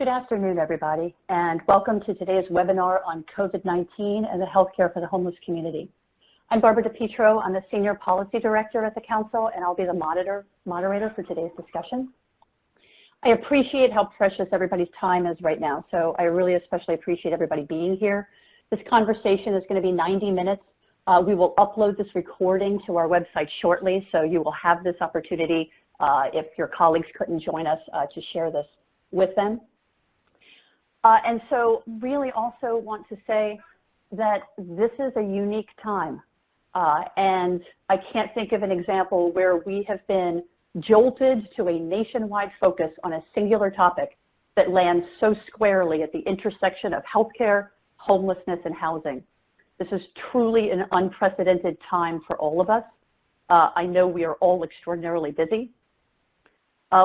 Good afternoon, everybody, and welcome to today's webinar on COVID-19 and the healthcare for the homeless community. I'm Bamrah DiPietro. I'm the Senior Policy Director at the Council, and I'll be the moderator for today's discussion. I appreciate how precious everybody's time is right now, so I really especially appreciate everybody being here. This conversation is going to be 90 minutes. We will upload this recording to our website shortly, so you will have this opportunity if your colleagues couldn't join us to share this with them. And so really also want to say that this is a unique time. And I can't think of an example where we have been jolted to a nationwide focus on a singular topic that lands so squarely at the intersection of healthcare, homelessness, and housing. This is truly an unprecedented time for all of us. I know we are all extraordinarily busy.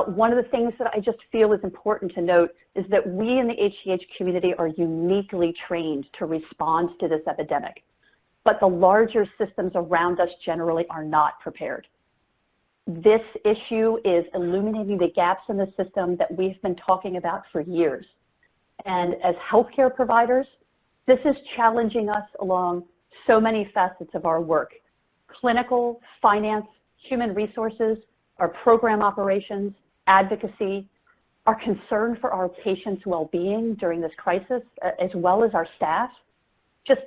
One of the things that I just feel is important to note is that we in the HCH community are uniquely trained to respond to this epidemic, but the larger systems around us generally are not prepared. This issue is illuminating the gaps in the system that we've been talking about for years. And as healthcare providers, this is challenging us along so many facets of our work: clinical, finance, human resources, our program operations, advocacy, our concern for our patients' well-being during this crisis, as well as our staff. Just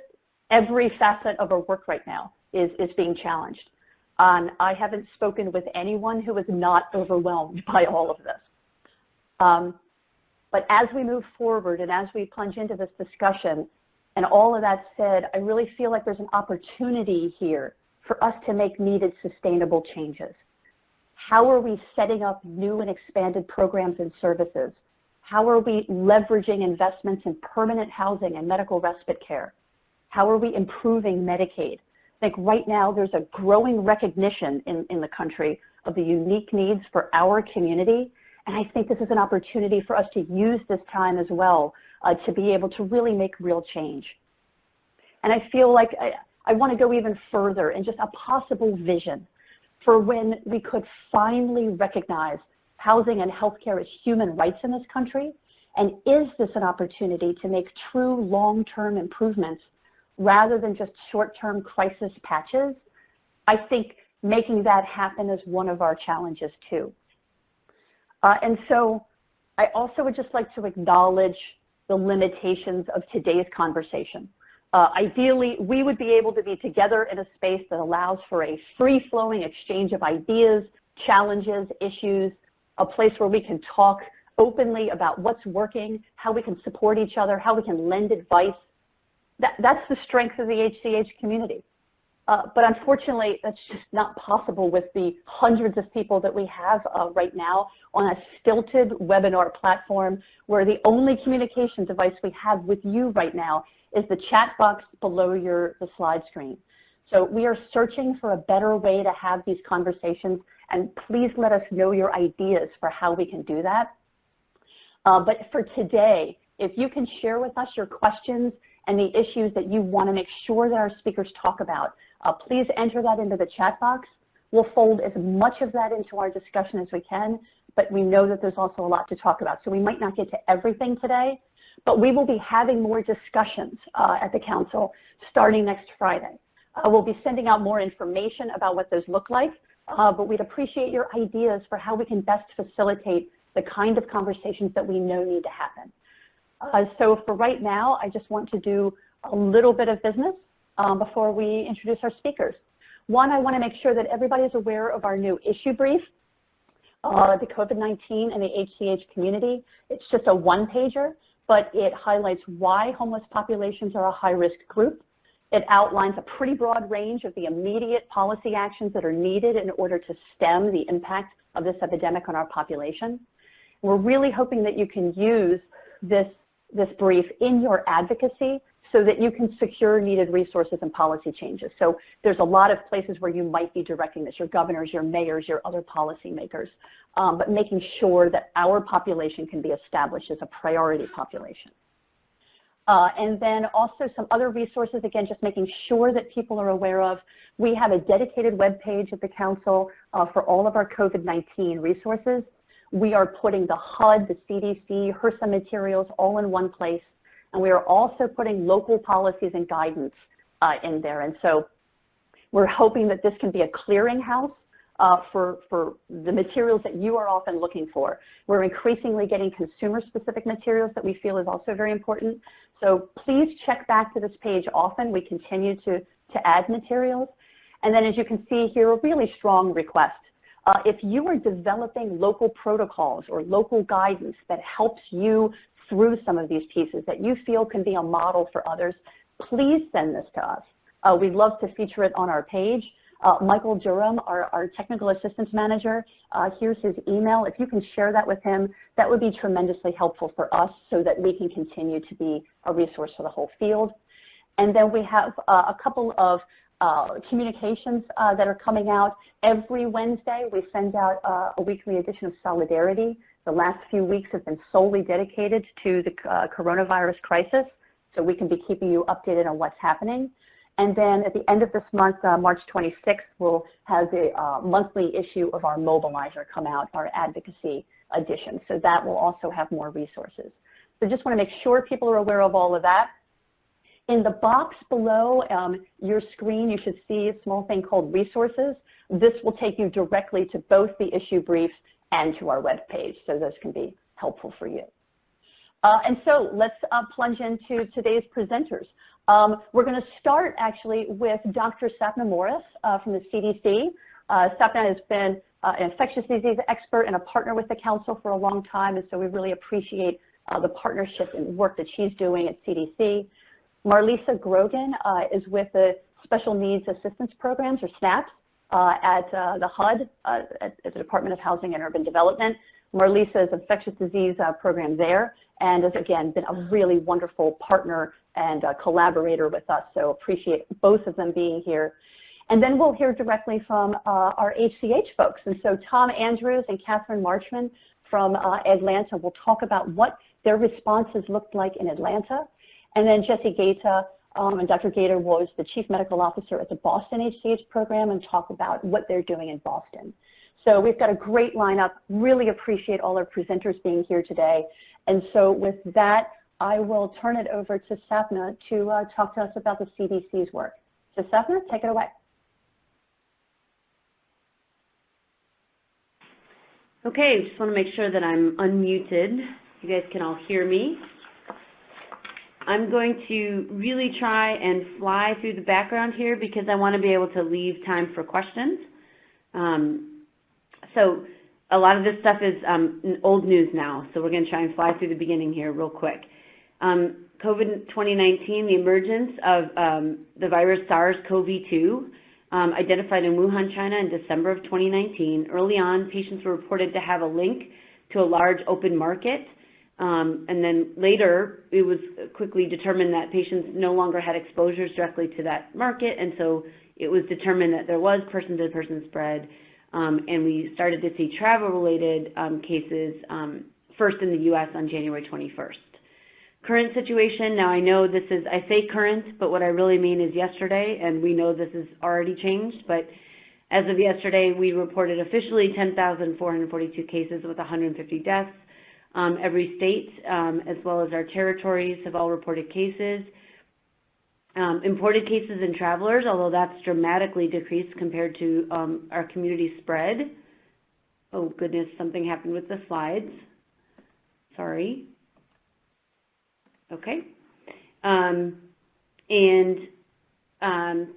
every facet of our work right now is being challenged. I haven't spoken with anyone who is not overwhelmed by all of this. But as we move forward and as we plunge into this discussion, and all of that said, I really feel like there's an opportunity here for us to make needed sustainable changes. How are we setting up new and expanded programs and services? How are we leveraging investments in permanent housing and medical respite care? How are we improving Medicaid? I think right now there's a growing recognition in the country of the unique needs for our community, and I think this is an opportunity for us to use this time as well to be able to really make real change. And I feel like I want to go even further in just a possible vision for when we could finally recognize housing and healthcare as human rights in this country, and is this an opportunity to make true long-term improvements rather than just short-term crisis patches? I think making that happen is one of our challenges too. And so I also would just like to acknowledge the limitations of today's conversation. Ideally, we would be able to be together in a space that allows for a free-flowing exchange of ideas, challenges, issues, a place where we can talk openly about what's working, how we can support each other, how we can lend advice. That's the strength of the HCH community. But unfortunately, that's just not possible with the hundreds of people that we have right now on a stilted webinar platform where the only communication device we have with you right now is the chat box below the slide screen. So we are searching for a better way to have these conversations, and please let us know your ideas for how we can do that. But for today, if you can share with us your questions and the issues that you want to make sure that our speakers talk about, please enter that into the chat box. We'll fold as much of that into our discussion as we can, but we know that there's also a lot to talk about. So we might not get to everything today, but we will be having more discussions at the Council starting next Friday. We'll be sending out more information about what those look like, but we'd appreciate your ideas for how we can best facilitate the kind of conversations that we know need to happen. So for right now, I just want to do a little bit of business before we introduce our speakers. One, I want to make sure that everybody is aware of our new issue brief, the COVID-19 and the HCH community. It's just a one-pager, but it highlights why homeless populations are a high-risk group. It outlines a pretty broad range of the immediate policy actions that are needed in order to stem the impact of this epidemic on our population. We're really hoping that you can use this brief in your advocacy so that you can secure needed resources and policy changes. So there's a lot of places where you might be directing this, your governors, your mayors, your other policymakers, but making sure that our population can be established as a priority population. And then also some other resources, again, just making sure that people are aware of. We have a dedicated web page at the Council for all of our COVID-19 resources. we are putting the HUD, the CDC, HRSA materials all in one place, and we are also putting local policies and guidance in there. And so we're hoping that this can be a clearinghouse for the materials that you are often looking for. We're increasingly getting consumer-specific materials that we feel is also very important. So please check back to this page often. We continue to add materials. And then as you can see here, a really strong request. If you are developing local protocols or local guidance that helps you through some of these pieces that you feel can be a model for others, please send this to us. We'd love to feature it on our page. Michael Durham, our technical assistance manager, here's his email. If you can share that with him, that would be tremendously helpful for us so that we can continue to be a resource for the whole field. And then we have a couple of communications that are coming out. Every Wednesday, we send out a weekly edition of Solidarity. The last few weeks have been solely dedicated to the coronavirus crisis, so we can be keeping you updated on what's happening. And then at the end of this month, March 26th, we'll have the monthly issue of our Mobilizer come out, our advocacy edition. So that will also have more resources. So just want to make sure people are aware of all of that. In the box below your screen, you should see a small thing called Resources. This will take you directly to both the issue briefs and to our web page, so those can be helpful for you. And so let's plunge into today's presenters. We're going to start actually with Dr. Sapna Morris from the CDC. Sapna has been an infectious disease expert and a partner with the Council for a long time, and so we really appreciate the partnership and work that she's doing at CDC. Marlisa Grogan is with the Special Needs Assistance Programs, or SNAPs, at the HUD, at the Department of Housing and Urban Development. Marlisa is an infectious disease program there, and has, again, been a really wonderful partner and collaborator with us, so appreciate both of them being here. And then we'll hear directly from our HCH folks. And so Tom Andrews and Catherine Marchman from Atlanta will talk about what their responses looked like in Atlanta. And then Jessie Gaeta, and Dr. Gaeta was the Chief Medical Officer at the Boston HCH program, and talk about what they're doing in Boston. So we've got a great lineup. Really appreciate all our presenters being here today. And so with that, I will turn it over to Sapna to talk to us about the CDC's work. So Sapna, take it away. Okay, just want to make sure that I'm unmuted. You guys can all hear me. I'm going to really try and fly through the background here because I want to be able to leave time for questions. So a lot of this stuff is old news now, so we're going to try and fly through the beginning here real quick. COVID 2019, the emergence of the virus SARS-CoV-2, identified in Wuhan, China in December of 2019. Early on, patients were reported to have a link to a large open market. And then later, it was quickly determined that patients no longer had exposures directly to that market, and so it was determined that there was person-to-person spread, and we started to see travel-related cases first in the U.S. on January 21st. Current situation, now I know this is, I say current, but what I really mean is yesterday, and we know this has already changed, but as of yesterday, we reported officially 10,442 cases with 150 deaths. Every state, as well as our territories, have all reported cases. Imported cases and travelers, although that's dramatically decreased compared to our community spread. Oh goodness, something happened with the slides. Sorry. Okay. And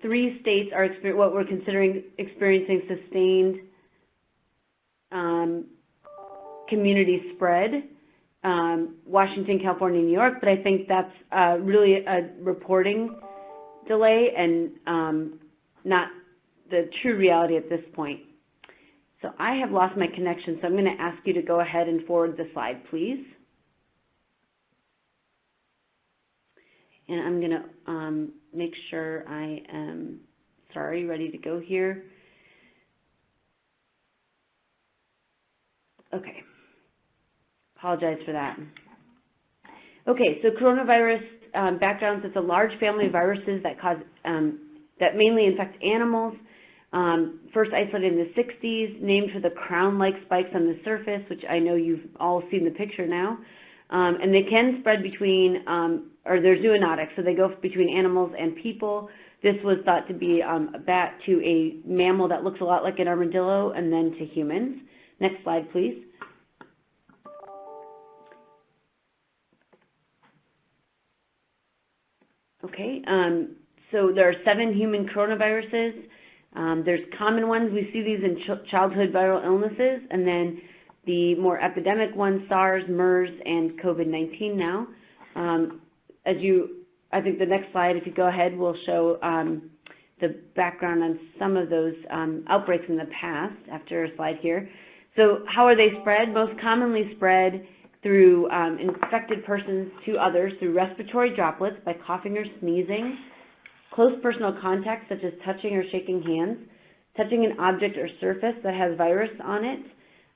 3 states are what we're considering experiencing sustained community spread, Washington, California, New York, but I think that's really a reporting delay and not the true reality at this point. So I have lost my connection, so I'm going to ask you to go ahead and forward the slide, please. And I'm going to make sure I am, ready to go here. Okay. Apologize for that. Okay, so coronavirus backgrounds, it's a large family of viruses that cause, that mainly infect animals. First isolated in the 60s, named for the crown-like spikes on the surface, which I know you've all seen the picture now. And they can spread between, or they're zoonotic, so they go between animals and people. This was thought to be a bat to a mammal that looks a lot like an armadillo, and then to humans. Next slide, please. Okay, so there are 7 human coronaviruses. There's common ones. We see these in childhood viral illnesses, and then the more epidemic ones, SARS, MERS, and COVID-19 now. I think the next slide, if you go ahead, will show the background on some of those outbreaks in the past, after a slide here. So how are they spread? Most commonly spread through infected persons to others through respiratory droplets by coughing or sneezing, close personal contact such as touching or shaking hands, touching an object or surface that has virus on it.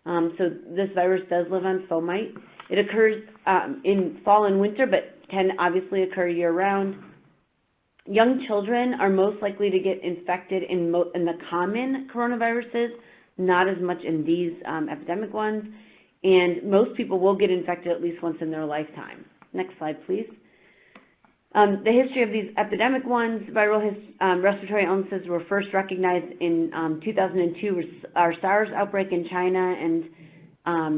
So this virus does live on fomite. It occurs in fall and winter, but can obviously occur year-round. Young children are most likely to get infected in the common coronaviruses, not as much in these epidemic ones. And most people will get infected at least once in their lifetime. Next slide, please. The history of these epidemic ones, viral respiratory illnesses were first recognized in 2002 with our SARS outbreak in China, and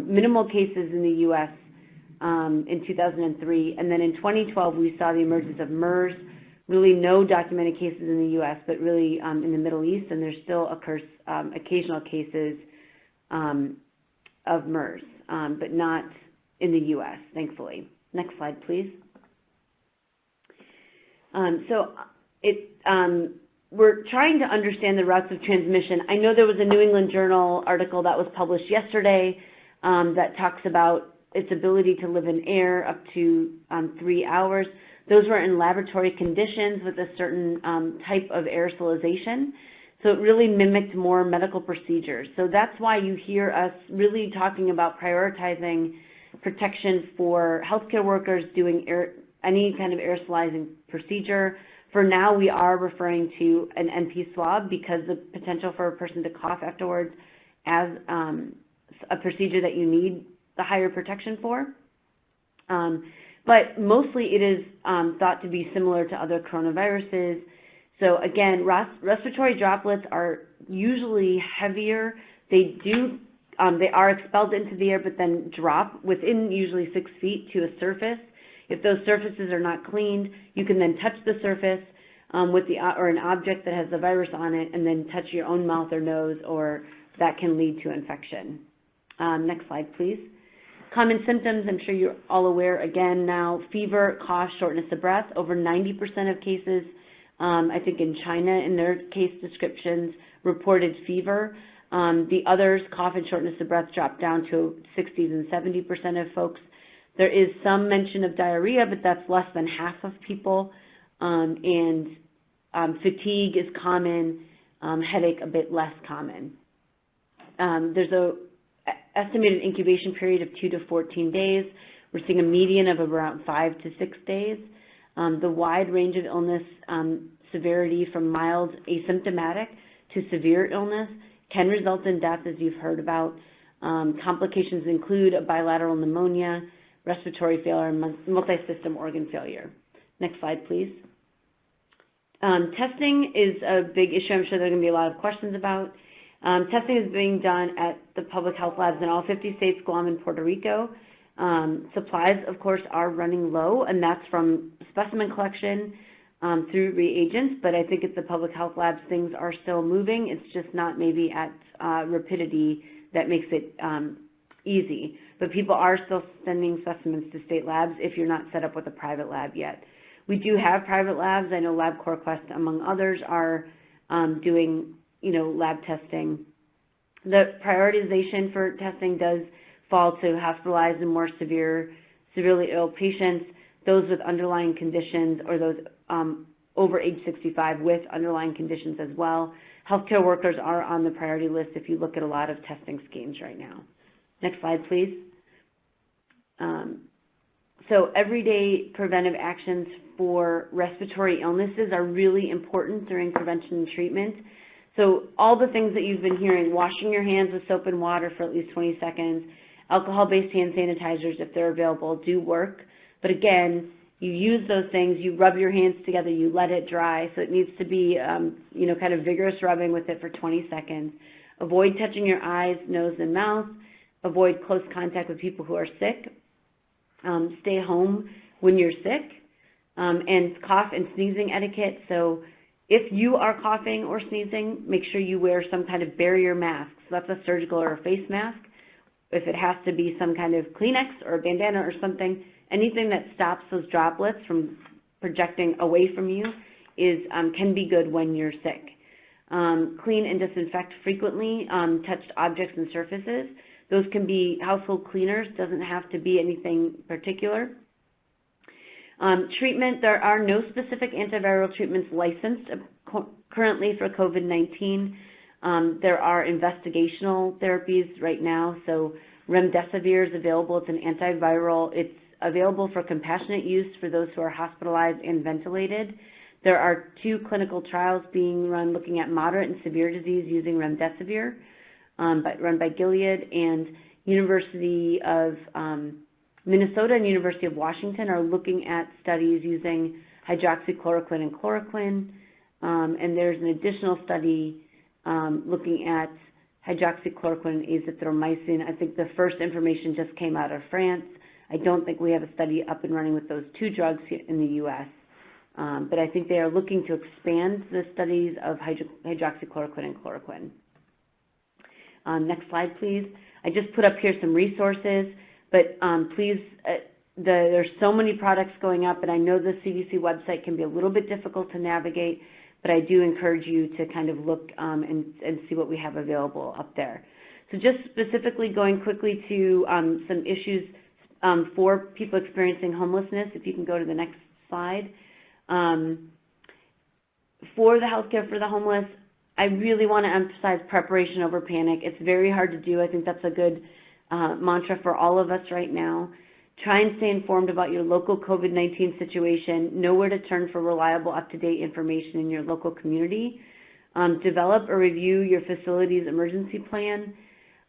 minimal cases in the U.S. In 2003. And then in 2012, we saw the emergence of MERS, really no documented cases in the U.S., but really in the Middle East, and there still occurs occasional cases of MERS, but not in the U.S., thankfully. Next slide, please. We're trying to understand the routes of transmission. I know there was a New England Journal article that was published yesterday that talks about its ability to live in air up to 3 hours. Those were in laboratory conditions with a certain type of aerosolization. So it really mimicked more medical procedures. So that's why you hear us really talking about prioritizing protection for healthcare workers doing any kind of aerosolizing procedure. For now, we are referring to an NP swab because the potential for a person to cough afterwards as a procedure that you need the higher protection for. But mostly it is thought to be similar to other coronaviruses. So again, respiratory droplets are usually heavier. They are expelled into the air but then drop within usually 6 feet to a surface. If those surfaces are not cleaned, you can then touch the surface or an object that has the virus on it, and then touch your own mouth or nose, or that can lead to infection. Next slide, please. Common symptoms, I'm sure you're all aware again now, fever, cough, shortness of breath. Over 90% of cases, I think in China in their case descriptions, reported fever. The others, cough and shortness of breath, dropped down to 60s and 70% of folks. There is some mention of diarrhea, but that's less than half of people. And fatigue is common, headache a bit less common. There's a estimated incubation period of 2 to 14 days. We're seeing a median of around 5 to 6 days. The wide range of illness severity from mild asymptomatic to severe illness can result in death, as you've heard about. Complications include a bilateral pneumonia, respiratory failure, and multi-system organ failure. Next slide, please. Testing is a big issue. I'm sure there are going to be a lot of questions about. Testing is being done at the public health labs in all 50 states, Guam, and Puerto Rico. Supplies, of course, are running low, and that's from specimen collection through reagents, but I think at the public health labs, things are still moving. It's just not maybe at rapidity that makes it easy. But people are still sending specimens to state labs if you're not set up with a private lab yet. We do have private labs. I know LabCorp Quest, among others, are doing lab testing. The prioritization for testing does fall to hospitalized and more severely ill patients, those with underlying conditions, or those over age 65 with underlying conditions as well. Healthcare workers are on the priority list if you look at a lot of testing schemes right now. Next slide, please. So everyday preventive actions for respiratory illnesses are really important during prevention and treatment. So all the things that you've been hearing, washing your hands with soap and water for at least 20 seconds, alcohol-based hand sanitizers, if they're available, do work. But again, you use those things, you rub your hands together, you let it dry. So it needs to be, kind of vigorous rubbing with it for 20 seconds. Avoid touching your eyes, nose, and mouth. Avoid close contact with people who are sick. Stay home when you're sick. And cough and sneezing etiquette. So if you are coughing or sneezing, make sure you wear some kind of barrier mask. So that's a surgical or a face mask. If it has to be some kind of Kleenex or a bandana or something, anything that stops those droplets from projecting away from you can be good when you're sick. Clean and disinfect frequently touched objects and surfaces. Those can be household cleaners, doesn't have to be anything particular. Treatment, there are no specific antiviral treatments licensed currently for COVID-19. There are investigational therapies right now, so remdesivir is available. It's an antiviral. It's available for compassionate use for those who are hospitalized and ventilated. There are 2 clinical trials being run looking at moderate and severe disease using remdesivir, run by Gilead, and University of Minnesota and University of Washington are looking at studies using hydroxychloroquine and chloroquine, and there's an additional study looking at hydroxychloroquine and azithromycin. I think the first information just came out of France. I don't think we have a study up and running with those 2 drugs here in the U.S., but I think they are looking to expand the studies of hydroxychloroquine and chloroquine. Next slide, please. I just put up here some resources, but please, there's so many products going up, and I know the CDC website can be a little bit difficult to navigate, but I do encourage you to kind of look and see what we have available up there. So just specifically going quickly to some issues for people experiencing homelessness, if you can go to the next slide. For the healthcare for the homeless, I really want to emphasize preparation over panic. It's very hard to do. I think that's a good mantra for all of us right now. Try and stay informed about your local COVID-19 situation. Know where to turn for reliable, up-to-date information in your local community. Develop or review your facility's emergency plan.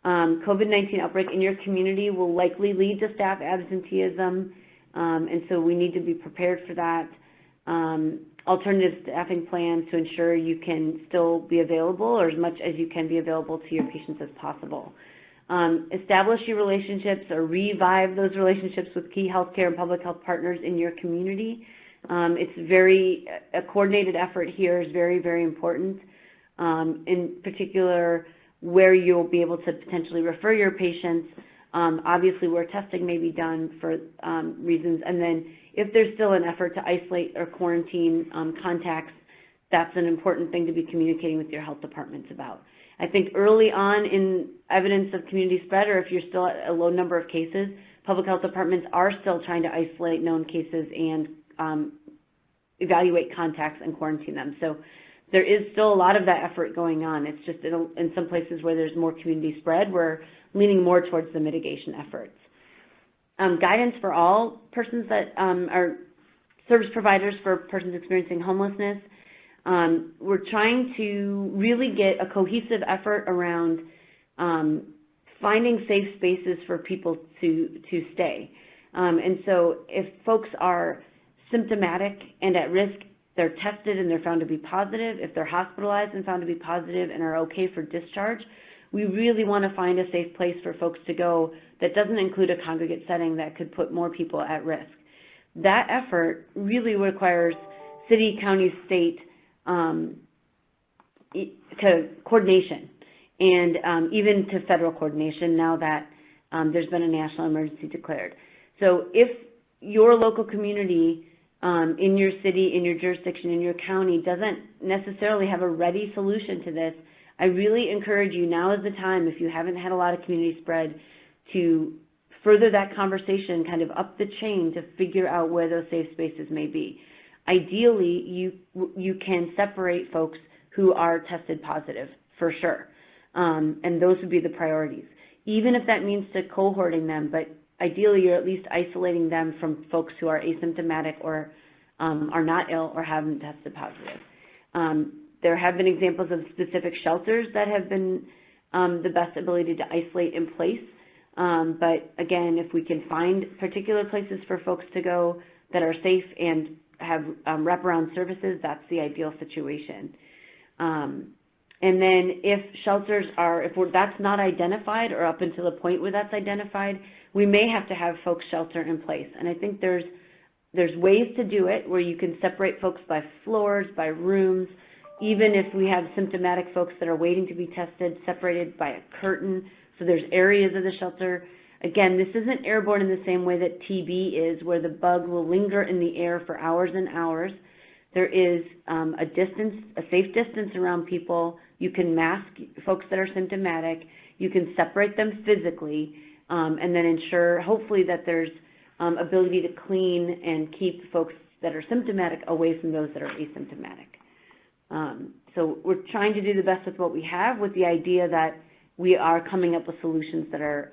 COVID-19 outbreak in your community will likely lead to staff absenteeism, and so we need to be prepared for that. Alternative staffing plans to ensure you can still be available, or as much as you can be available to your patients as possible. Establish your relationships or revive those relationships with key healthcare and public health partners in your community. A coordinated effort here is very, very important. In particular, where you'll be able to potentially refer your patients, obviously where testing may be done for reasons, and then if there's still an effort to isolate or quarantine contacts, that's an important thing to be communicating with your health departments about. I think early on in evidence of community spread, or if you're still at a low number of cases, public health departments are still trying to isolate known cases and evaluate contacts and quarantine them. So there is still a lot of that effort going on. It's just in some places where there's more community spread, we're leaning more towards the mitigation efforts. Guidance for all persons that are service providers for persons experiencing homelessness. We're trying to really get a cohesive effort around finding safe spaces for people to stay. And so if folks are symptomatic and at risk, they're tested and they're found to be positive. If they're hospitalized and found to be positive and are okay for discharge, we really want to find a safe place for folks to go that doesn't include a congregate setting that could put more people at risk. That effort really requires city, county, state coordination, and even to federal coordination now that there's been a national emergency declared. So if your local community in your city, in your jurisdiction, in your county doesn't necessarily have a ready solution to this, I really encourage you, now is the time, if you haven't had a lot of community spread, to further that conversation kind of up the chain to figure out where those safe spaces may be. Ideally, you can separate folks who are tested positive, for sure, and those would be the priorities. Even if that means to cohorting them, but ideally you're at least isolating them from folks who are asymptomatic or are not ill or haven't tested positive. There have been examples of specific shelters that have been the best ability to isolate in place. But again, if we can find particular places for folks to go that are safe and have wraparound services, that's the ideal situation. And then if shelters are, that's not identified or up until the point where that's identified, we may have to have folks shelter in place. And I think there's ways to do it where you can separate folks by floors, by rooms, even if we have symptomatic folks that are waiting to be tested, separated by a curtain. So there's areas of the shelter. Again, this isn't airborne in the same way that TB is, where the bug will linger in the air for hours and hours. There is a safe distance around people. You can mask folks that are symptomatic. You can separate them physically, and then ensure, hopefully, that there's ability to clean and keep folks that are symptomatic away from those that are asymptomatic. So we're trying to do the best with what we have, with the idea that we are coming up with solutions that are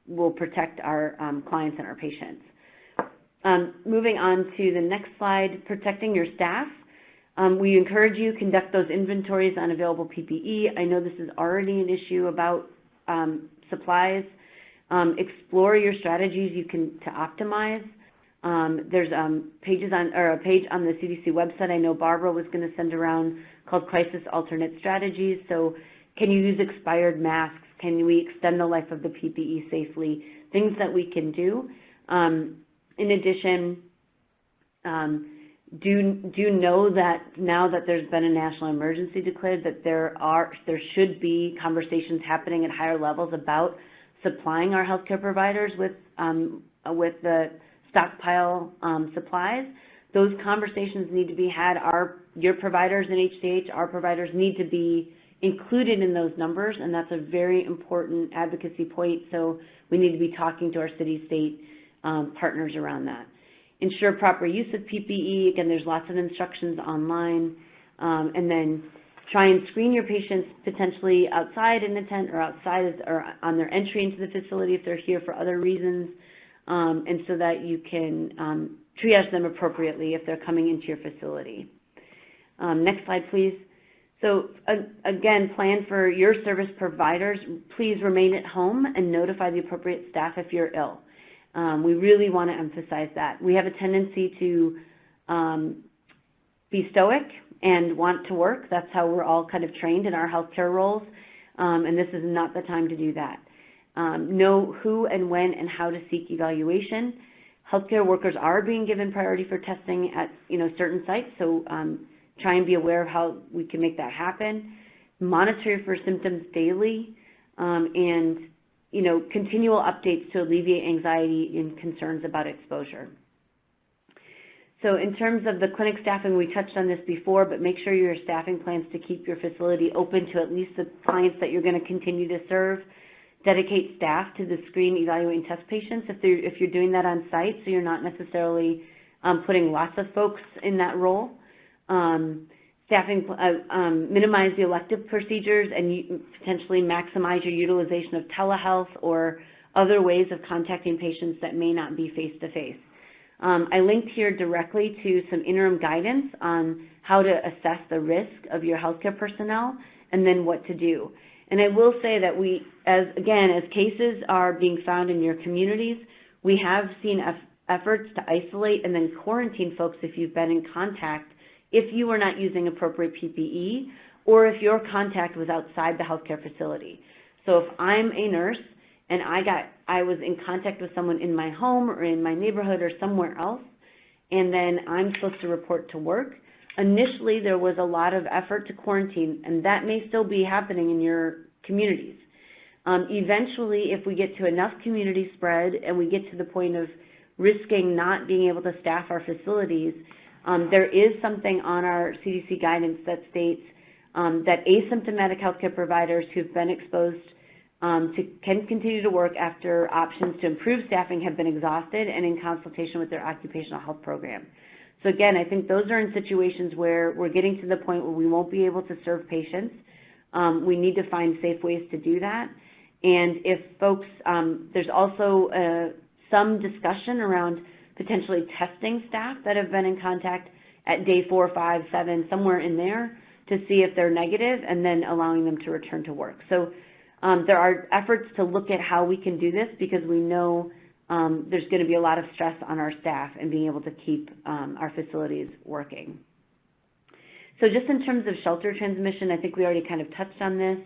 will protect our clients and our patients. Moving on to the next slide, protecting your staff. We encourage you to conduct those inventories on available PPE. I know this is already an issue about supplies. Explore your strategies to optimize. There's a page on the CDC website I know Barbara was going to send around called Crisis Alternate Strategies. So can you use expired masks? Can we extend the life of the PPE safely? Things that we can do. In addition, do know that now that there's been a national emergency declared, that there should be conversations happening at higher levels about supplying our healthcare providers with the stockpile supplies. Those conversations need to be had. Your providers in HCH, our providers need to be included in those numbers, and that's a very important advocacy point. So we need to be talking to our city-state partners around that. Ensure proper use of PPE. Again, there's lots of instructions online. And then try and screen your patients potentially outside in the tent or outside or on their entry into the facility if they're here for other reasons, and so that you can triage them appropriately if they're coming into your facility. Next slide, please. So again, plan for your service providers. Please remain at home and notify the appropriate staff if you're ill. We really want to emphasize that. We have a tendency to be stoic and want to work. That's how we're all kind of trained in our healthcare roles, and this is not the time to do that. Know who and when and how to seek evaluation. Healthcare workers are being given priority for testing at certain sites, so try and be aware of how we can make that happen. Monitor for symptoms daily, and continual updates to alleviate anxiety and concerns about exposure. So in terms of the clinic staffing, we touched on this before, but make sure your staffing plans to keep your facility open to at least the clients that you're going to continue to serve. Dedicate staff to the screen, evaluate, and test patients if you're doing that on site, so you're not necessarily putting lots of folks in that role. Minimize the elective procedures and potentially maximize your utilization of telehealth or other ways of contacting patients that may not be face-to-face. I linked here directly to some interim guidance on how to assess the risk of your healthcare personnel and then what to do. And I will say that as cases are being found in your communities, we have seen efforts to isolate and then quarantine folks if you've been in contact, if you were not using appropriate PPE, or if your contact was outside the healthcare facility. So if I'm a nurse and I was in contact with someone in my home or in my neighborhood or somewhere else, and then I'm supposed to report to work, initially there was a lot of effort to quarantine, and that may still be happening in your communities. Eventually, if we get to enough community spread and we get to the point of risking not being able to staff our facilities, there is something on our CDC guidance that states that asymptomatic healthcare providers who've been exposed can continue to work after options to improve staffing have been exhausted and in consultation with their occupational health program. So again, I think those are in situations where we're getting to the point where we won't be able to serve patients. We need to find safe ways to do that. And if folks, there's also some discussion around potentially testing staff that have been in contact at day 4, 5, 7, somewhere in there, to see if they're negative and then allowing them to return to work. So there are efforts to look at how we can do this because we know there's going to be a lot of stress on our staff and being able to keep our facilities working. So just in terms of shelter transmission, I think we already kind of touched on this.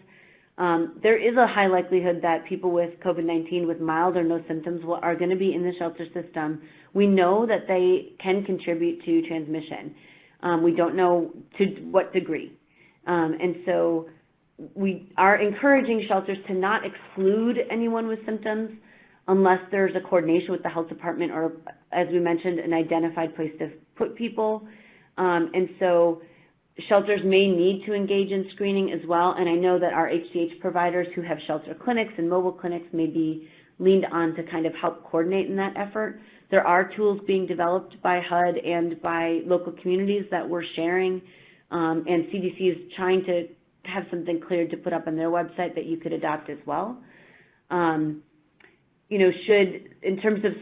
There is a high likelihood that people with COVID-19 with mild or no symptoms are going to be in the shelter system. We know that they can contribute to transmission. We don't know to what degree. And so we are encouraging shelters to not exclude anyone with symptoms unless there's a coordination with the health department or, as we mentioned, an identified place to put people. And so shelters may need to engage in screening as well, and I know that our HCH providers who have shelter clinics and mobile clinics may be leaned on to kind of help coordinate in that effort. There are tools being developed by HUD and by local communities that we're sharing, and CDC is trying to have something cleared to put up on their website that you could adopt as well. In terms of,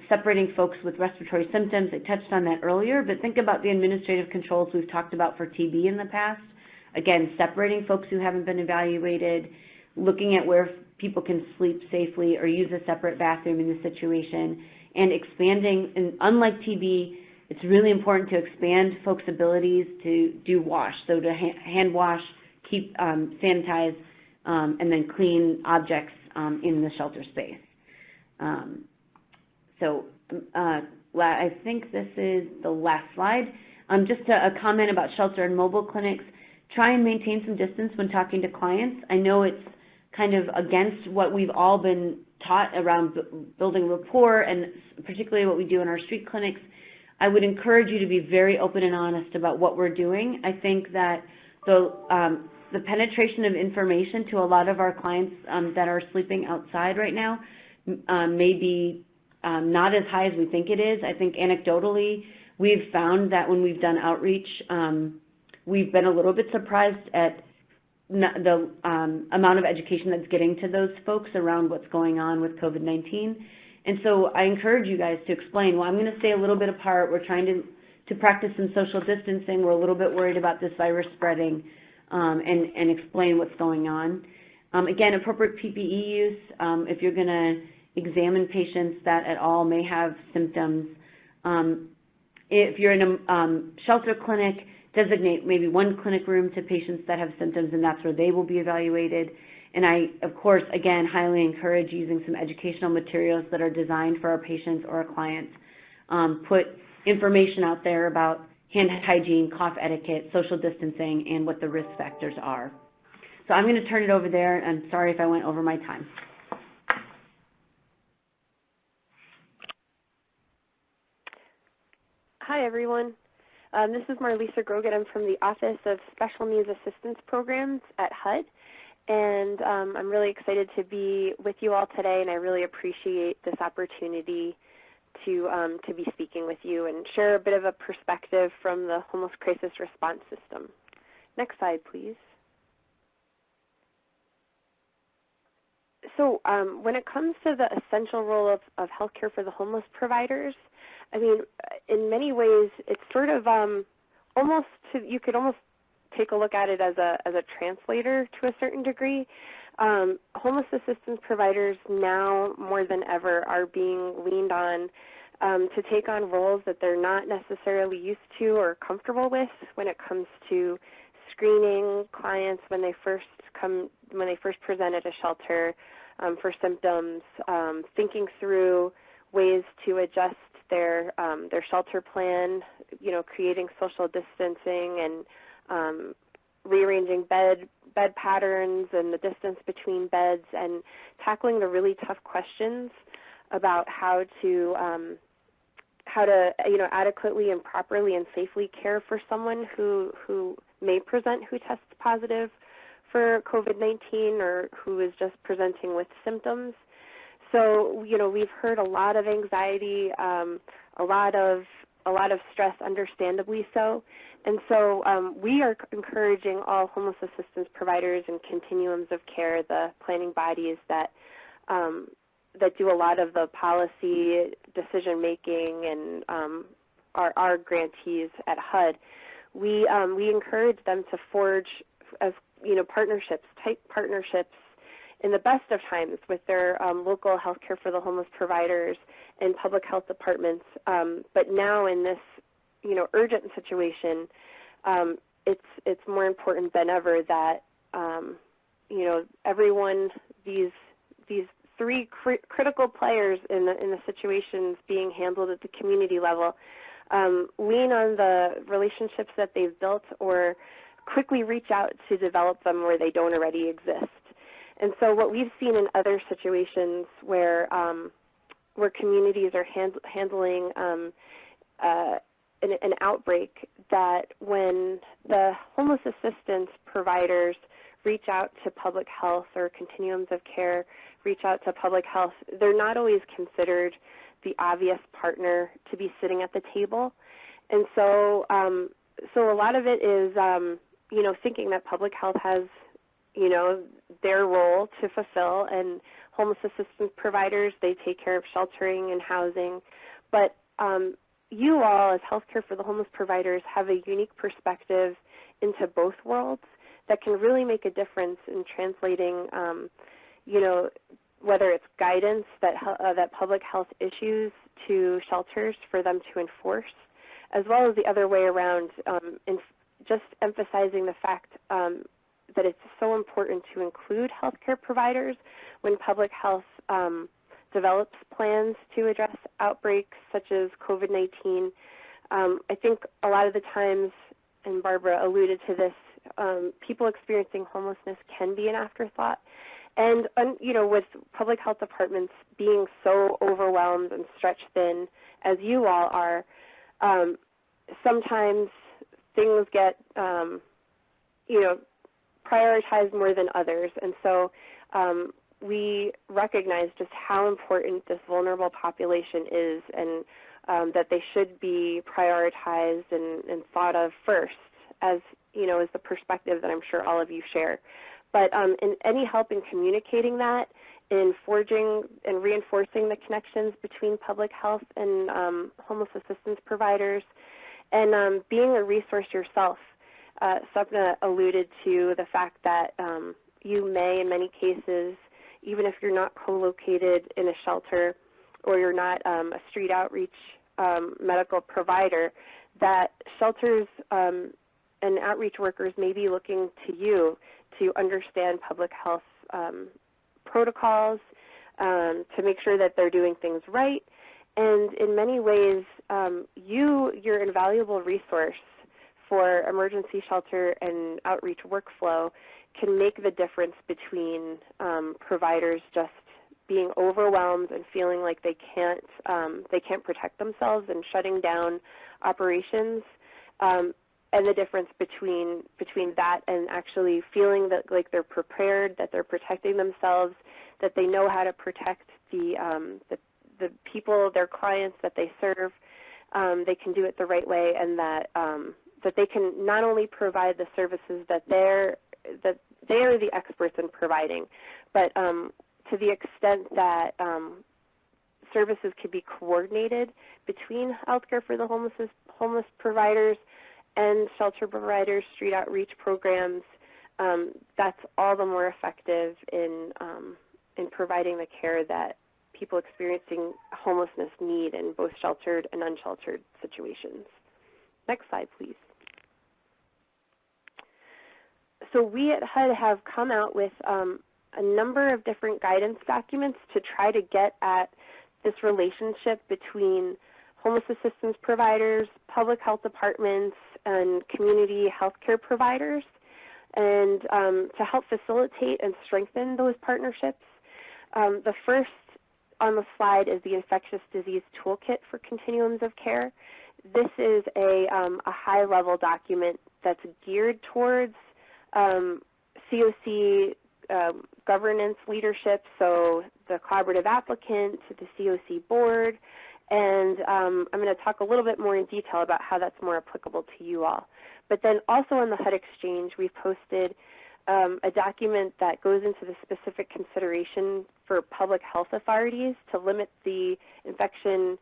separating folks with respiratory symptoms, I touched on that earlier, but think about the administrative controls we've talked about for TB in the past. Again, separating folks who haven't been evaluated, looking at where people can sleep safely or use a separate bathroom in the situation, and expanding, and unlike TB, it's really important to expand folks' abilities to do wash, so to hand wash, keep sanitize, and then clean objects in the shelter space. I think this is the last slide. Just a comment about shelter and mobile clinics. Try and maintain some distance when talking to clients. I know it's kind of against what we've all been taught around building rapport and particularly what we do in our street clinics. I would encourage you to be very open and honest about what we're doing. I think that the penetration of information to a lot of our clients that are sleeping outside right now may be not as high as we think it is. I think anecdotally, we've found that when we've done outreach, we've been a little bit surprised at the amount of education that's getting to those folks around what's going on with COVID-19. And so I encourage you guys to explain, well, I'm going to stay a little bit apart. We're trying to practice some social distancing. We're a little bit worried about this virus spreading, and explain what's going on. Again, appropriate PPE use, if you're going to examine patients that at all may have symptoms. If you're in a shelter clinic, designate maybe one clinic room to patients that have symptoms, and that's where they will be evaluated. And I, of course, again, highly encourage using some educational materials that are designed for our patients or our clients. Put information out there about hand hygiene, cough etiquette, social distancing, and what the risk factors are. So I'm going to turn it over there, and sorry if I went over my time. Hi, everyone. This is Marlisa Grogan. I'm from the Office of Special Needs Assistance Programs at HUD, and I'm really excited to be with you all today, and I really appreciate this opportunity to be speaking with you and share a bit of a perspective from the homeless crisis response system. Next slide, please. So when it comes to the essential role of healthcare for the homeless providers, I mean, in many ways, it's sort of you could almost take a look at it as a translator to a certain degree. Homeless assistance providers now more than ever are being leaned on to take on roles that they're not necessarily used to or comfortable with when it comes to screening clients when they first present at a shelter for symptoms, thinking through ways to adjust their shelter plan, creating social distancing and rearranging bed patterns and the distance between beds, and tackling the really tough questions about how to adequately and properly and safely care for someone who may present who tests positive for COVID-19 or who is just presenting with symptoms. So, we've heard a lot of anxiety, a lot of stress, understandably so. And so we are encouraging all homeless assistance providers and continuums of care, the planning bodies that do a lot of the policy decision making and our grantees at HUD. we encourage them to forge, as partnerships, tight partnerships in the best of times with their local healthcare for the homeless providers and public health departments. But now in this, urgent situation, it's more important than ever that, everyone, these three critical players in the situations being handled at the community level, lean on the relationships that they've built or quickly reach out to develop them where they don't already exist. And so what we've seen in other situations where communities are handling an outbreak, that when the homeless assistance providers reach out to public health or continuums of care, reach out to public health, they're not always considered the obvious partner to be sitting at the table. And so so a lot of it is, thinking that public health has, their role to fulfill, and homeless assistance providers, they take care of sheltering and housing. But you all, as healthcare for the homeless providers, have a unique perspective into both worlds that can really make a difference in translating, whether it's guidance that public health issues to shelters for them to enforce, as well as the other way around, just emphasizing the fact that it's so important to include healthcare providers when public health develops plans to address outbreaks such as COVID-19. I think a lot of the times, and Barbara alluded to this, people experiencing homelessness can be an afterthought. And, with public health departments being so overwhelmed and stretched thin, as you all are, sometimes things get, prioritized more than others. And so we recognize just how important this vulnerable population is, and that they should be prioritized and thought of first, as as the perspective that I'm sure all of you share. But in any help in communicating that, in forging and reinforcing the connections between public health and homeless assistance providers, and being a resource yourself. Sapna alluded to the fact that you may, in many cases, even if you're not co-located in a shelter or you're not a street outreach medical provider, that shelters and outreach workers may be looking to you to understand public health protocols, to make sure that they're doing things right. And in many ways, you're an invaluable resource for emergency shelter and outreach workflow can make the difference between providers just being overwhelmed and feeling like they can't protect themselves and shutting down operations, and the difference between that and actually feeling that like they're prepared, that they're protecting themselves, that they know how to protect the people, their clients that they serve. They can do it the right way, and that they can not only provide the services that they are the experts in providing, but to the extent that services can be coordinated between healthcare for the homeless providers and shelter providers, street outreach programs, that's all the more effective in providing the care that people experiencing homelessness need in both sheltered and unsheltered situations. Next slide, please. So we at HUD have come out with a number of different guidance documents to try to get at this relationship between homeless assistance providers, public health departments, and community healthcare providers, and to help facilitate and strengthen those partnerships. The first on the slide is the Infectious Disease Toolkit for Continuums of Care. This is a high-level document that's geared towards COC governance leadership, so the collaborative applicant, the COC board, and I'm going to talk a little bit more in detail about how that's more applicable to you all. But then also on the HUD Exchange, we've posted a document that goes into the specific consideration for public health authorities to limit the infection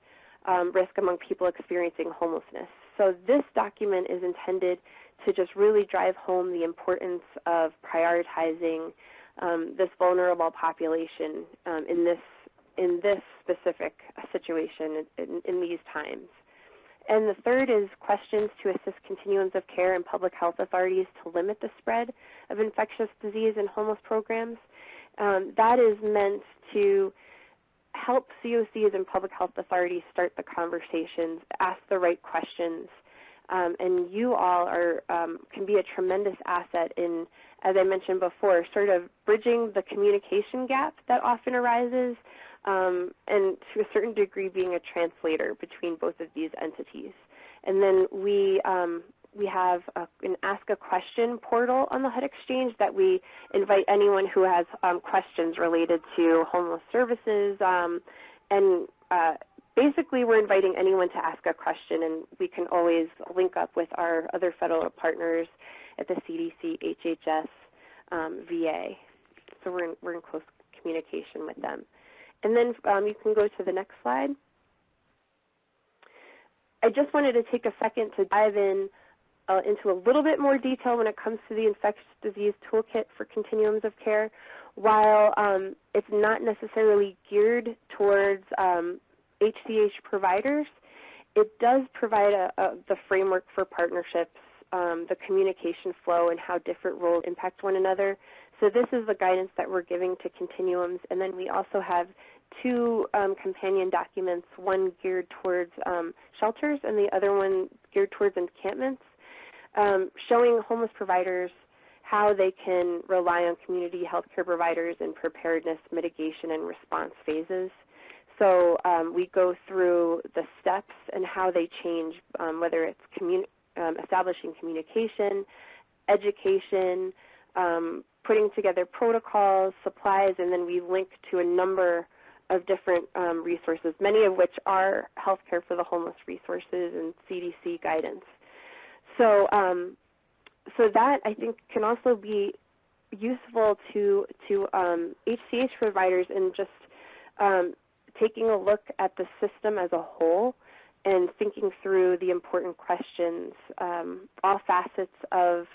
risk among people experiencing homelessness. So this document is intended to just really drive home the importance of prioritizing this vulnerable population in this specific situation in these times. And the third is questions to assist continuums of care and public health authorities to limit the spread of infectious disease in homeless programs. That is meant to help COCs and public health authorities start the conversations, ask the right questions, and you all are can be a tremendous asset in, as I mentioned before, sort of bridging the communication gap that often arises, and to a certain degree being a translator between both of these entities. And then we have an Ask a Question portal on the HUD Exchange that we invite anyone who has questions related to homeless services, and basically we're inviting anyone to ask a question, and we can always link up with our other federal partners at the CDC, HHS, VA. So we're in close communication with them. And then you can go to the next slide. I just wanted to take a second to dive in into a little bit more detail when it comes to the infectious disease toolkit for continuums of care. While it's not necessarily geared towards HCH providers, it does provide the framework for partnerships, the communication flow, and how different roles impact one another. So this is the guidance that we're giving to continuums. And then we also have two companion documents, one geared towards shelters and the other one geared towards encampments, showing homeless providers how they can rely on community healthcare providers in preparedness, mitigation, and response phases. So we go through the steps and how they change, whether it's establishing communication, education, putting together protocols, supplies, and then we link to a number of different resources, many of which are Healthcare for the Homeless resources and CDC guidance. So, so that I think can also be useful to HCH providers in just taking a look at the system as a whole and thinking through the important questions, all facets of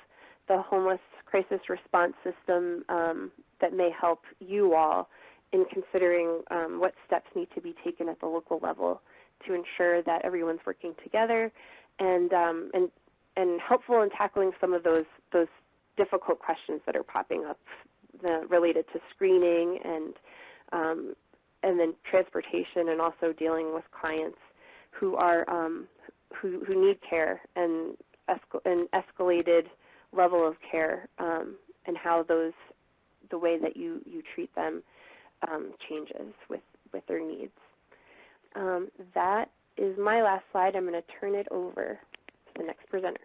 the homeless crisis response system that may help you all in considering what steps need to be taken at the local level to ensure that everyone's working together and helpful in tackling some of those difficult questions that are popping up related to screening and then transportation, and also dealing with clients who are who need care and an escalated level of care, and how the way that you treat them changes with their needs. That is my last slide. I'm going to turn it over to the next presenter.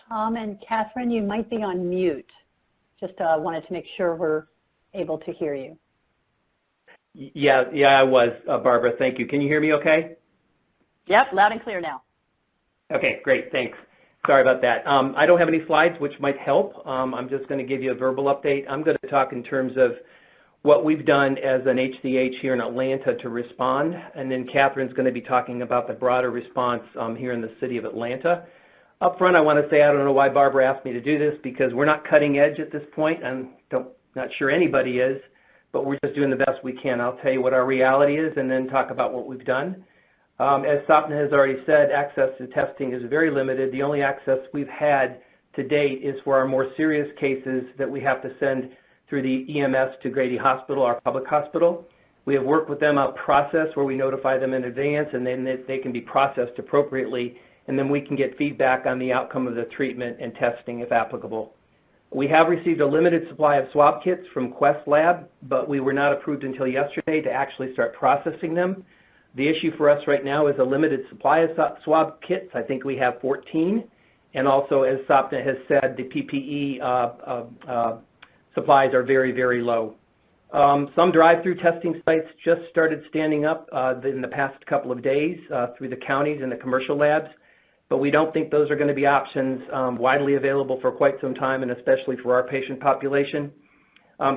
Tom and Catherine, you might be on mute. Just wanted to make sure we're able to hear you. Yeah, I was, Barbara. Thank you. Can you hear me okay? Yep, loud and clear now. Okay, great. Thanks. Sorry about that. I don't have any slides, which might help. I'm just going to give you a verbal update. I'm going to talk in terms of what we've done as an HCH here in Atlanta to respond, and then Catherine's going to be talking about the broader response here in the city of Atlanta. Up front, I want to say I don't know why Barbara asked me to do this, because we're not cutting edge at this point. I'm not sure anybody is, but we're just doing the best we can. I'll tell you what our reality is and then talk about what we've done. As Sapna has already said, access to testing is very limited. The only access we've had to date is for our more serious cases that we have to send through the EMS to Grady Hospital, our public hospital. We have worked with them a process where we notify them in advance, and then they can be processed appropriately, and then we can get feedback on the outcome of the treatment and testing if applicable. We have received a limited supply of swab kits from Quest Lab, but we were not approved until yesterday to actually start processing them. The issue for us right now is a limited supply of swab kits. I think we have 14. And also, as Sapna has said, the PPE supplies are very, very low. Some drive-through testing sites just started standing up in the past couple of days through the counties and the commercial labs, but we don't think those are going to be options widely available for quite some time, and especially for our patient population.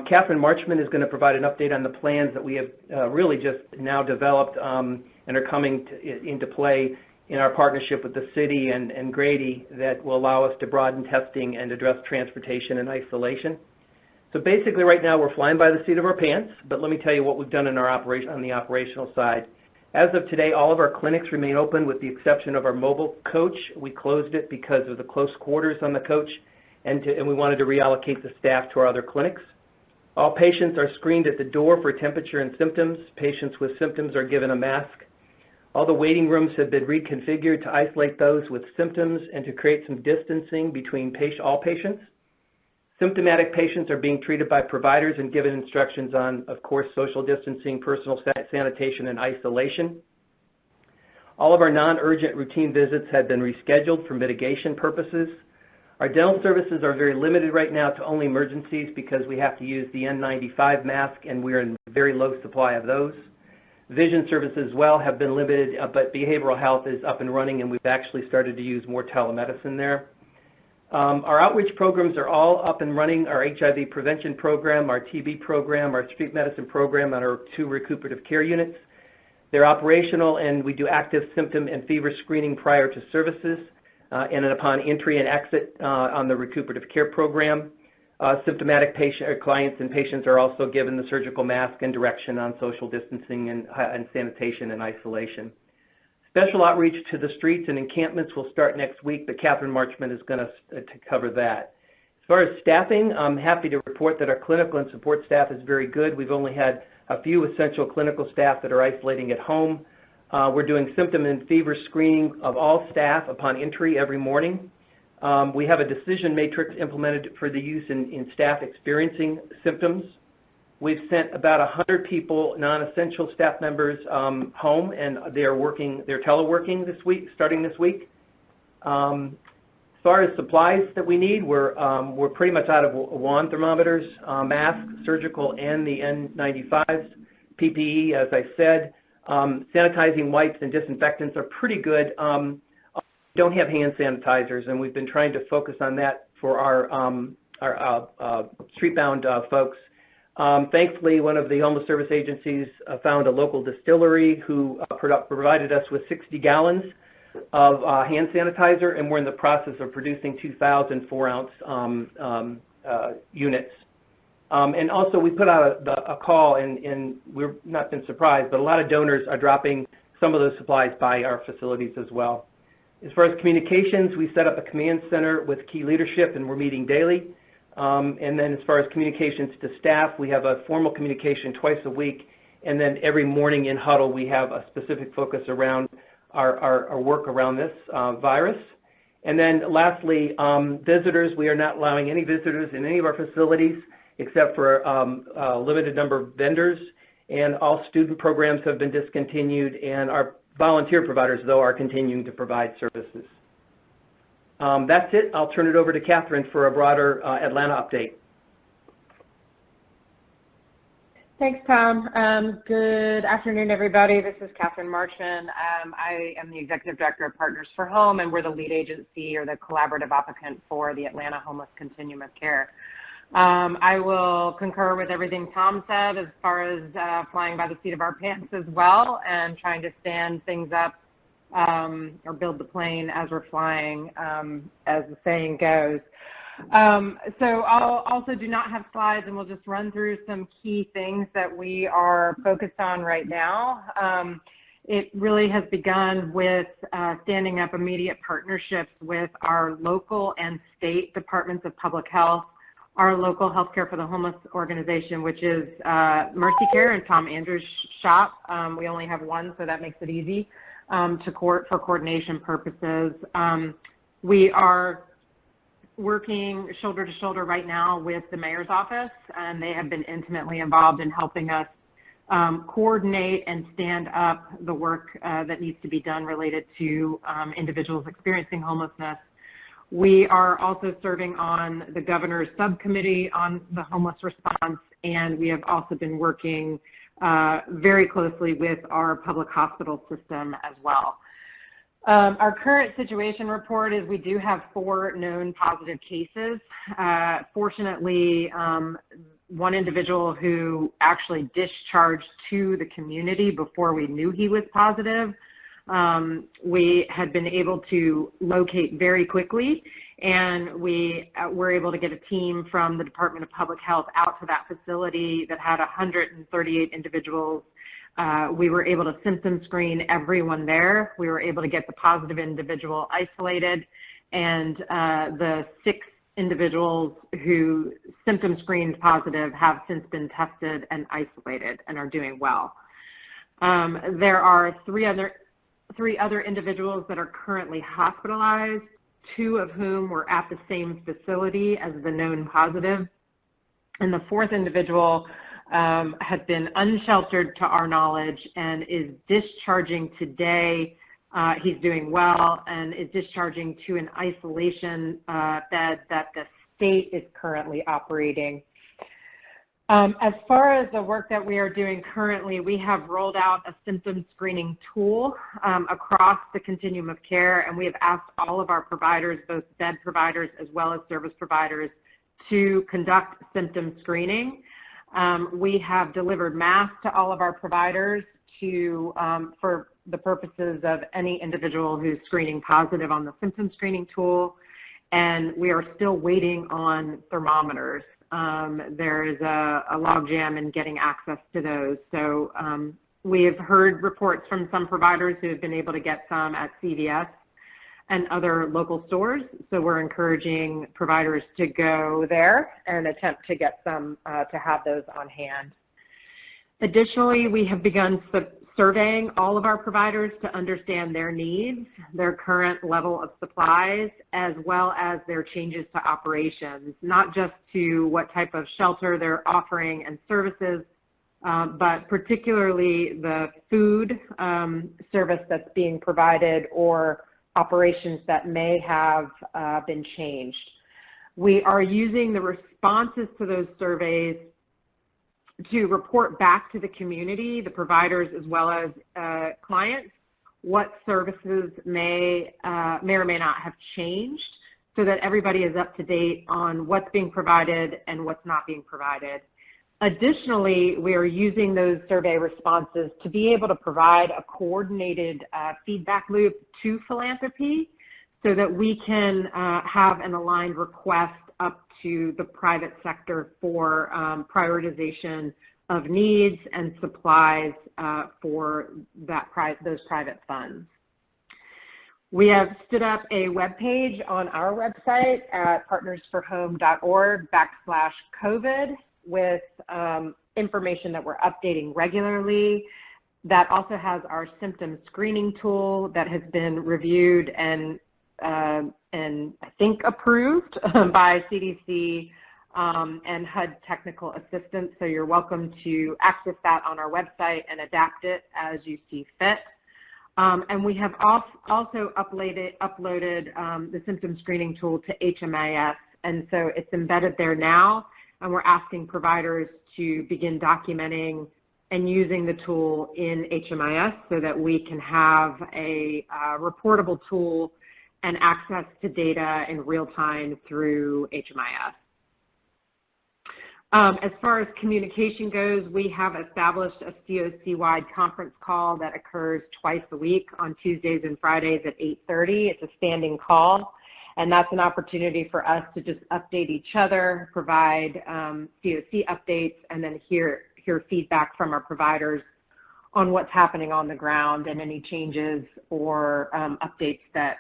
Catherine Marchman is going to provide an update on the plans that we have really just now developed and are coming into play in our partnership with the city and Grady that will allow us to broaden testing and address transportation and isolation. So basically right now we're flying by the seat of our pants, but let me tell you what we've done in our on the operational side. As of today, all of our clinics remain open with the exception of our mobile coach. We closed it because of the close quarters on the coach, and we wanted to reallocate the staff to our other clinics. All patients are screened at the door for temperature and symptoms. Patients with symptoms are given a mask. All the waiting rooms have been reconfigured to isolate those with symptoms and to create some distancing between all patients. Symptomatic patients are being treated by providers and given instructions on, of course, social distancing, personal sanitation, and isolation. All of our non-urgent routine visits have been rescheduled for mitigation purposes. Our dental services are very limited right now to only emergencies because we have to use the N95 mask, and we're in very low supply of those. Vision services as well have been limited, but behavioral health is up and running, and we've actually started to use more telemedicine there. Our outreach programs are all up and running. Our HIV prevention program, our TB program, our street medicine program, and our 2 recuperative care units. They're operational, and we do active symptom and fever screening prior to services and upon entry and exit on the recuperative care program. Symptomatic clients and patients are also given the surgical mask and direction on social distancing and sanitation and isolation. Special outreach to the streets and encampments will start next week, but Catherine Marchman is going to cover that. As far as staffing, I'm happy to report that our clinical and support staff is very good. We've only had a few essential clinical staff that are isolating at home. We're doing symptom and fever screening of all staff upon entry every morning. We have a decision matrix implemented for the use in staff experiencing symptoms. We've sent about 100 people, non-essential staff members, home, and they're teleworking this week, starting this week. As far as supplies that we need, we're pretty much out of wand thermometers, masks, surgical, and the N95s, PPE, as I said. Sanitizing wipes and disinfectants are pretty good. We don't have hand sanitizers, and we've been trying to focus on that for our street-bound folks. Thankfully, one of the homeless service agencies found a local distillery who provided us with 60 gallons of hand sanitizer, and we're in the process of producing 2,000 4-ounce units. And also, we put out a call, and we've not been surprised, but a lot of donors are dropping some of those supplies by our facilities as well. As far as communications, we set up a command center with key leadership, and we're meeting daily. And then as far as communications to staff, we have a formal communication twice a week, and then every morning in huddle we have a specific focus around our work around this virus. And then lastly, visitors, we are not allowing any visitors in any of our facilities except for a limited number of vendors, and all student programs have been discontinued, and our volunteer providers, though, are continuing to provide services. That's it. I'll turn it over to Catherine for a broader Atlanta update. Thanks, Tom. Good afternoon, everybody. This is Catherine Marchman. I am the Executive Director of Partners for Home, and we're the lead agency or the collaborative applicant for the Atlanta Homeless Continuum of Care. I will concur with everything Tom said as far as flying by the seat of our pants as well and trying to stand things up or build the plane as we're flying, as the saying goes. So I'll also do not have slides, and we'll just run through some key things that we are focused on right now. It really has begun with standing up immediate partnerships with our local and state departments of public health, our local Healthcare for the Homeless organization, which is Mercy Care and Tom Andrews' shop. We only have one, so that makes it easy for coordination purposes. We are working shoulder to shoulder right now with the mayor's office, and they have been intimately involved in helping us coordinate and stand up the work that needs to be done related to individuals experiencing homelessness. We are also serving on the governor's subcommittee on the homeless response and we have also been working very closely with our public hospital system as well. Our current situation report is we do have 4 known positive cases. Fortunately, one individual who actually discharged to the community before we knew he was positive, we had been able to locate very quickly, and we were able to get a team from the Department of Public Health out to that facility that had 138 individuals. We were able to symptom screen everyone there. We were able to get the positive individual isolated, and the 6 individuals who symptom screened positive have since been tested and isolated and are doing well. There are 3 other individuals that are currently hospitalized, 2 of whom were at the same facility as the known positive, and the 4th individual has been unsheltered to our knowledge and is discharging today. He's doing well and is discharging to an isolation bed that the state is currently operating. As far as the work that we are doing currently, we have rolled out a symptom screening tool across the continuum of care, and we have asked all of our providers, both bed providers as well as service providers, to conduct symptom screening. We have delivered masks to all of our providers for the purposes of any individual who's screening positive on the symptom screening tool, and we are still waiting on thermometers. There is a logjam in getting access to those. So we have heard reports from some providers who have been able to get some at CVS and other local stores. So we're encouraging providers to go there and attempt to get some to have those on hand. Additionally, we have begun surveying all of our providers to understand their needs, their current level of supplies, as well as their changes to operations, not just to what type of shelter they're offering and services, but particularly the food service that's being provided or operations that may have been changed. We are using the responses to those surveys to report back to the community, the providers as well as clients, what services may or may not have changed, so that everybody is up to date on what's being provided and what's not being provided. Additionally, we are using those survey responses to be able to provide a coordinated feedback loop to philanthropy so that we can have an aligned request up to the private sector for prioritization of needs and supplies for those private funds. We have stood up a web page on our website at partnersforhome.org/COVID with information that we're updating regularly. That also has our symptom screening tool that has been reviewed and I think approved by CDC and HUD technical assistance. So you're welcome to access that on our website and adapt it as you see fit. And we have also uploaded the symptom screening tool to HMIS, and so it's embedded there now, and we're asking providers to begin documenting and using the tool in HMIS so that we can have a reportable tool and access to data in real time through HMIS. As far as communication goes, we have established a COC-wide conference call that occurs twice a week on Tuesdays and Fridays at 8:30. It's a standing call, and that's an opportunity for us to just update each other, provide COC updates, and then hear feedback from our providers on what's happening on the ground and any changes or updates that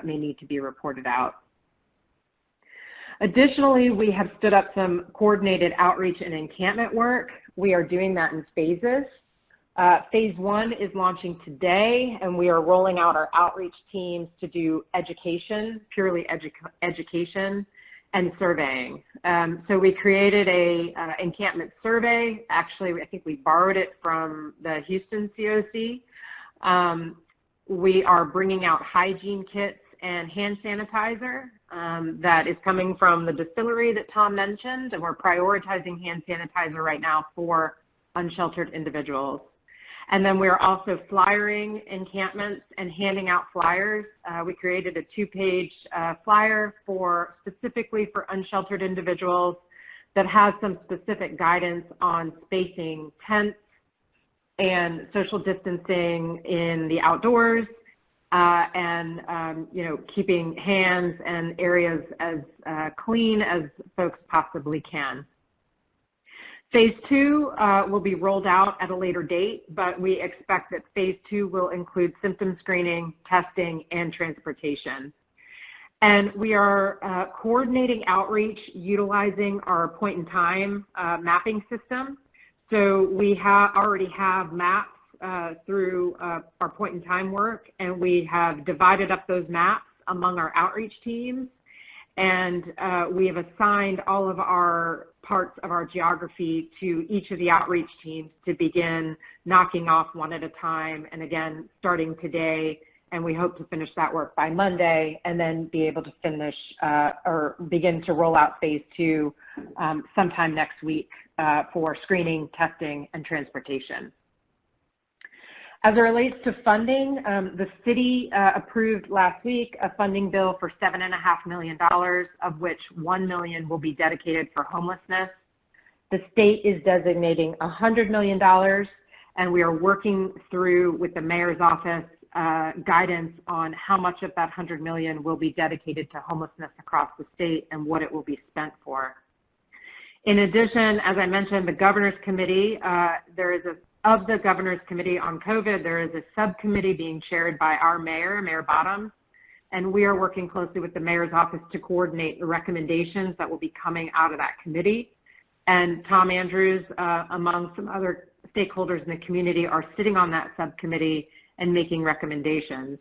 may need to be reported out. Additionally, we have stood up some coordinated outreach and encampment work. We are doing that in phases. Phase 1 is launching today, and we are rolling out our outreach teams to do education, purely education, and surveying. So we created a encampment survey. Actually, I think we borrowed it from the Houston COC. We are bringing out hygiene kits and hand sanitizer that is coming from the distillery that Tom mentioned, and we're prioritizing hand sanitizer right now for unsheltered individuals. And then we're also flyering encampments and handing out flyers. We created a 2-page flyer specifically for unsheltered individuals that has some specific guidance on spacing tents and social distancing in the outdoors, and keeping hands and areas as clean as folks possibly can. Phase 2 will be rolled out at a later date, but we expect that Phase 2 will include symptom screening, testing, and transportation. And we are coordinating outreach utilizing our point-in-time mapping system. So we already have maps through our point-in-time work, and we have divided up those maps among our outreach teams, and we have assigned all of our parts of our geography to each of the outreach teams to begin knocking off one at a time, and again, starting today, and we hope to finish that work by Monday, and then be able to finish or begin to roll out Phase 2 sometime next week for screening, testing, and transportation. As it relates to funding, the city approved last week a funding bill for $7.5 million, of which $1 million will be dedicated for homelessness. The state is designating $100 million, and we are working through with the mayor's office guidance on how much of that $100 million will be dedicated to homelessness across the state and what it will be spent for. In addition, as I mentioned, the Governor's Committee, of the Governor's Committee on COVID, there is a subcommittee being chaired by our mayor, Mayor Bottoms, and we are working closely with the mayor's office to coordinate the recommendations that will be coming out of that committee. And Tom Andrews, among some other stakeholders in the community, are sitting on that subcommittee and making recommendations.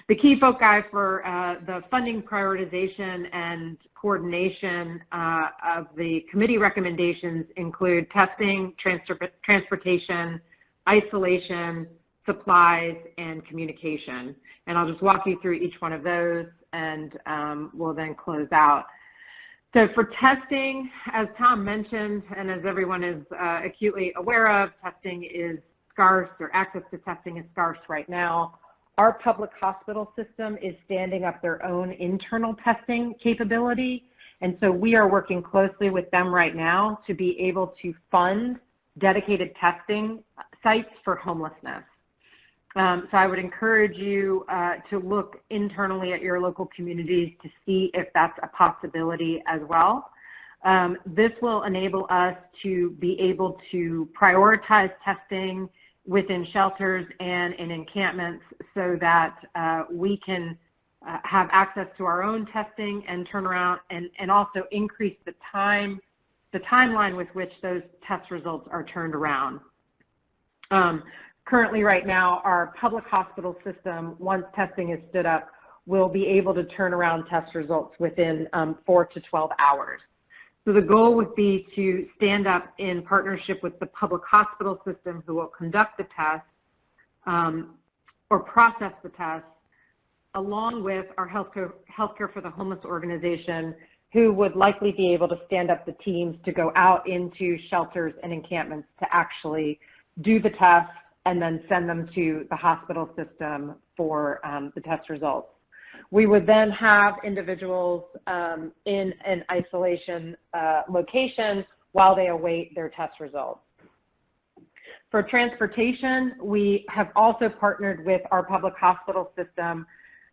The key foci for the funding prioritization and coordination of the committee recommendations include testing, transportation, isolation, supplies, and communication. And I'll just walk you through each one of those, and we'll then close out. So for testing, as Tom mentioned, and as everyone is acutely aware of, testing is scarce, or access to testing is scarce right now. Our public hospital system is standing up their own internal testing capability, and so we are working closely with them right now to be able to fund dedicated testing sites for homelessness. So I would encourage you to look internally at your local communities to see if that's a possibility as well. This will enable us to be able to prioritize testing within shelters and in encampments so that we can have access to our own testing and turnaround, and also increase the timeline with which those test results are turned around. Currently right now, our public hospital system, once testing is stood up, will be able to turn around test results within 4 to 12 hours. So the goal would be to stand up in partnership with the public hospital system who will conduct the test or process the test, along with our Healthcare for the Homeless organization, who would likely be able to stand up the teams to go out into shelters and encampments to actually do the test and then send them to the hospital system for the test results. We would then have individuals in an isolation location while they await their test results. For transportation, we have also partnered with our public hospital system,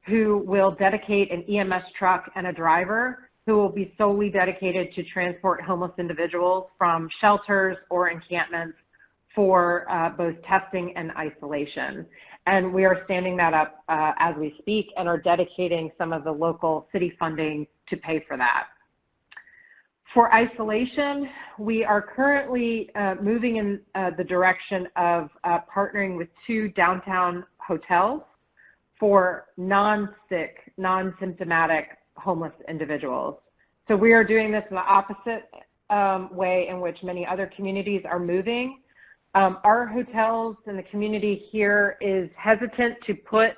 who will dedicate an EMS truck and a driver who will be solely dedicated to transport homeless individuals from shelters or encampments for both testing and isolation. And we are standing that up as we speak and are dedicating some of the local city funding to pay for that. For isolation, we are currently moving in the direction of partnering with 2 downtown hotels for non-sick, non-symptomatic homeless individuals. So we are doing this in the opposite way in which many other communities are moving. Our hotels in the community here is hesitant to put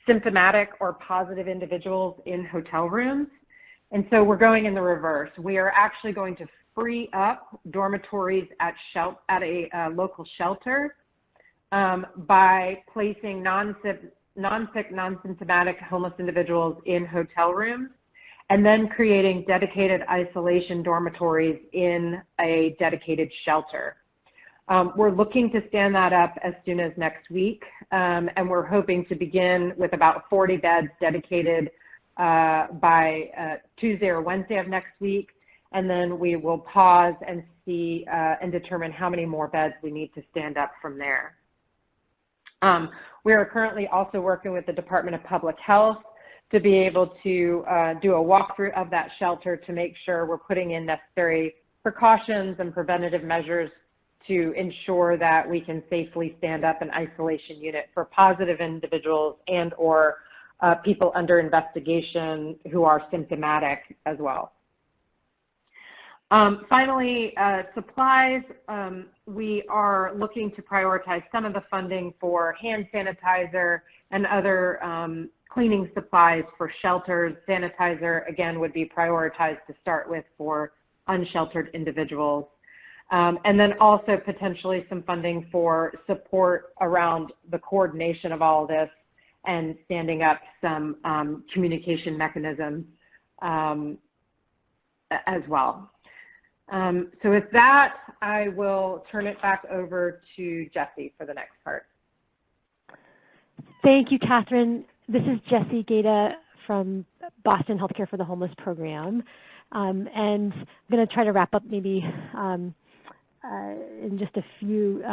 symptomatic or positive individuals in hotel rooms. And so we're going in the reverse. We are actually going to free up dormitories at a local shelter by placing non-sick, non-symptomatic homeless individuals in hotel rooms, and then creating dedicated isolation dormitories in a dedicated shelter. We're looking to stand that up as soon as next week, and we're hoping to begin with about 40 beds dedicated by Tuesday or Wednesday of next week, and then we will pause and see and determine how many more beds we need to stand up from there. We are currently also working with the Department of Public Health to be able to do a walkthrough of that shelter to make sure we're putting in necessary precautions and preventative measures to ensure that we can safely stand up an isolation unit for positive individuals and or people under investigation who are symptomatic as well. Finally, supplies. We are looking to prioritize some of the funding for hand sanitizer and other cleaning supplies for shelters. Sanitizer, again, would be prioritized to start with for unsheltered individuals. And then also potentially some funding for support around the coordination of all of this and standing up some communication mechanisms as well. So with that, I will turn it back over to Jessie for the next part. Thank you, Catherine. This is Jessie Gaeta from Boston Healthcare for the Homeless program. And I'm going to try to wrap up maybe in just a few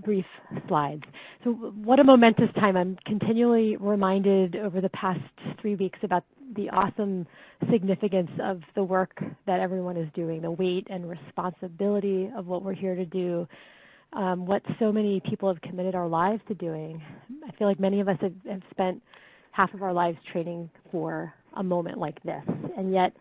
brief slides. So what a momentous time. I'm continually reminded over the past 3 weeks about the awesome significance of the work that everyone is doing, the weight and responsibility of what we're here to do, what so many people have committed our lives to doing. I feel like many of us have spent half of our lives training for a moment like this, and yet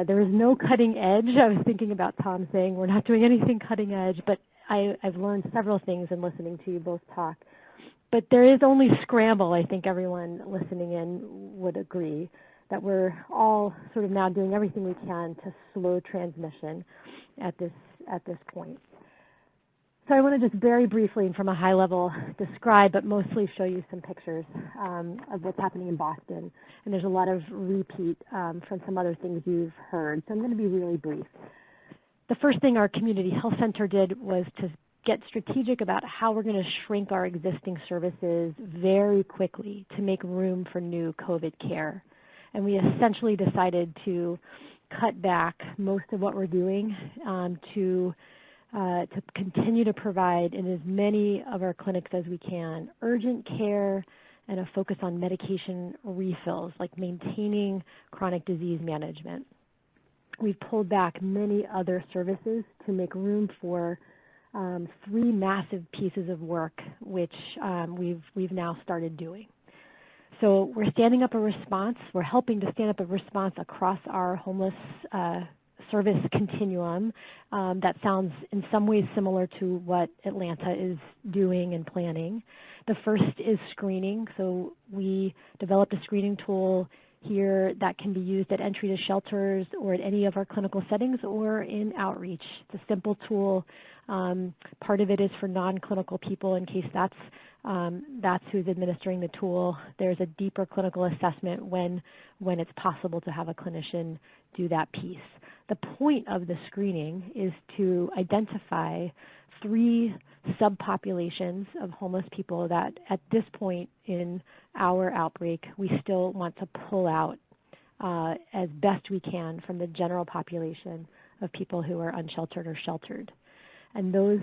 there is no cutting edge. I was thinking about Tom saying we're not doing anything cutting edge, but I've learned several things in listening to you both talk. But there is only scramble. I think everyone listening in would agree that we're all sort of now doing everything we can to slow transmission at this point. So I want to just very briefly and from a high level describe, but mostly show you some pictures of what's happening in Boston. And there's a lot of repeat from some other things you've heard. So I'm going to be really brief. The first thing our community health center did was to get strategic about how we're going to shrink our existing services very quickly to make room for new COVID care. And we essentially decided to cut back most of what we're doing to continue to provide in as many of our clinics as we can urgent care and a focus on medication refills, like maintaining chronic disease management. We've pulled back many other services to make room for 3 massive pieces of work, which we've now started doing. So we're standing up a response. We're helping to stand up a response across our homeless service continuum that sounds in some ways similar to what Atlanta is doing and planning. The first is screening. So we developed a screening tool here that can be used at entry to shelters or at any of our clinical settings or in outreach. It's a simple tool. Part of it is for non-clinical people in case that's who's administering the tool. There's a deeper clinical assessment when it's possible to have a clinician do that piece. The point of the screening is to identify 3 subpopulations of homeless people that at this point in our outbreak we still want to pull out as best we can from the general population of people who are unsheltered or sheltered. And those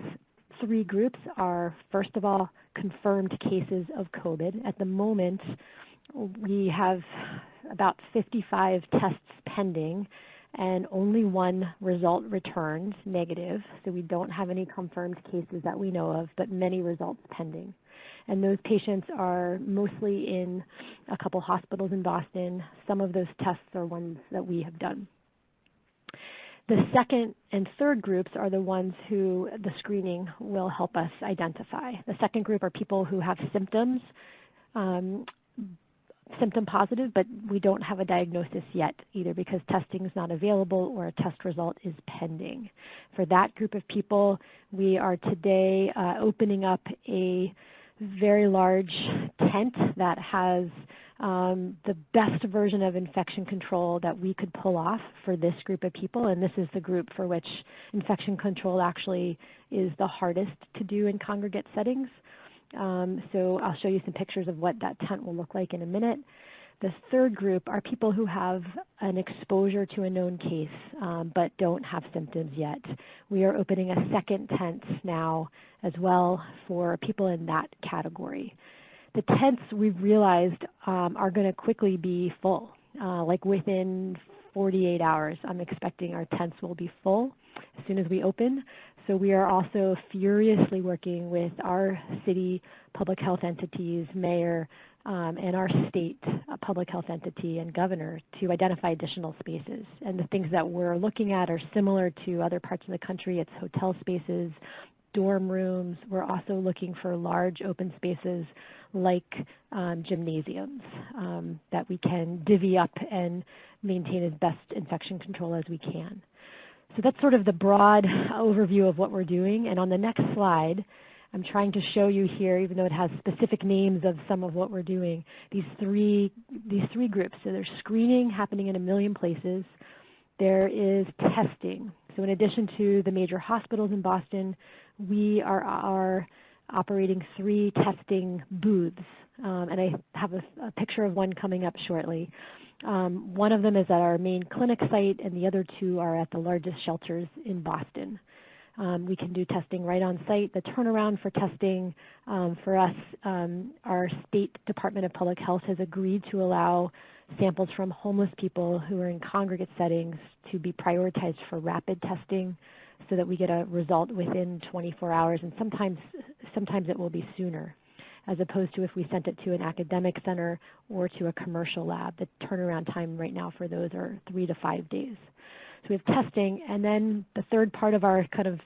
3 groups are, first of all, confirmed cases of COVID. At the moment, we have about 55 tests pending, and only 1 result returns negative. So we don't have any confirmed cases that we know of, but many results pending. And those patients are mostly in a couple hospitals in Boston. Some of those tests are ones that we have done. The second and third groups are the ones who the screening will help us identify. The second group are people who have symptoms symptom positive, but we don't have a diagnosis yet, either because testing is not available or a test result is pending. For that group of people, we are today opening up a very large tent that has the best version of infection control that we could pull off for this group of people, and this is the group for which infection control actually is the hardest to do in congregate settings. So I'll show you some pictures of what that tent will look like in a minute. The third group are people who have an exposure to a known case but don't have symptoms yet. We are opening a second tent now as well for people in that category. The tents we've realized are going to quickly be full. Like within 48 hours, I'm expecting our tents will be full as soon as we open. So we are also furiously working with our city public health entities, mayor, and our state public health entity and governor to identify additional spaces. And the things that we're looking at are similar to other parts of the country. It's hotel spaces, dorm rooms. We're also looking for large open spaces like gymnasiums that we can divvy up and maintain as best infection control as we can. So that's sort of the broad overview of what we're doing. And on the next slide, I'm trying to show you here, even though it has specific names of some of what we're doing, these three groups. So there's screening happening in a million places. There is testing. So in addition to the major hospitals in Boston, we are operating 3 testing booths. And I have a picture of one coming up shortly. One of them is at our main clinic site, and the other 2 are at the largest shelters in Boston. We can do testing right on site. The turnaround for testing for us, our state Department of Public Health has agreed to allow samples from homeless people who are in congregate settings to be prioritized for rapid testing so that we get a result within 24 hours, and sometimes it will be sooner, as opposed to if we sent it to an academic center or to a commercial lab. The turnaround time right now for those are 3 to 5 days. So we have testing, and then the third part of our kind of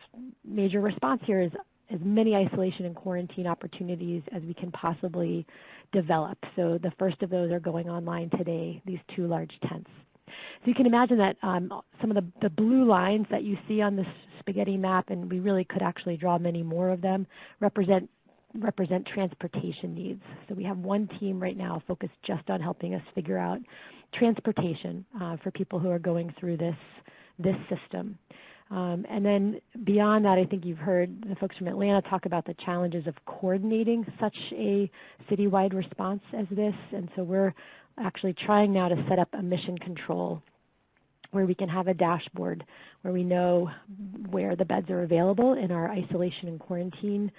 major response here is as many isolation and quarantine opportunities as we can possibly develop. So the first of those are going online today, these 2 large tents. So you can imagine that some of the blue lines that you see on this spaghetti map, and we really could actually draw many more of them, represent transportation needs. So we have one team right now focused just on helping us figure out transportation for people who are going through this system. And then beyond that, I think you've heard the folks from Atlanta talk about the challenges of coordinating such a citywide response as this. And so we're actually trying now to set up a mission control where we can have a dashboard where we know where the beds are available in our isolation and quarantine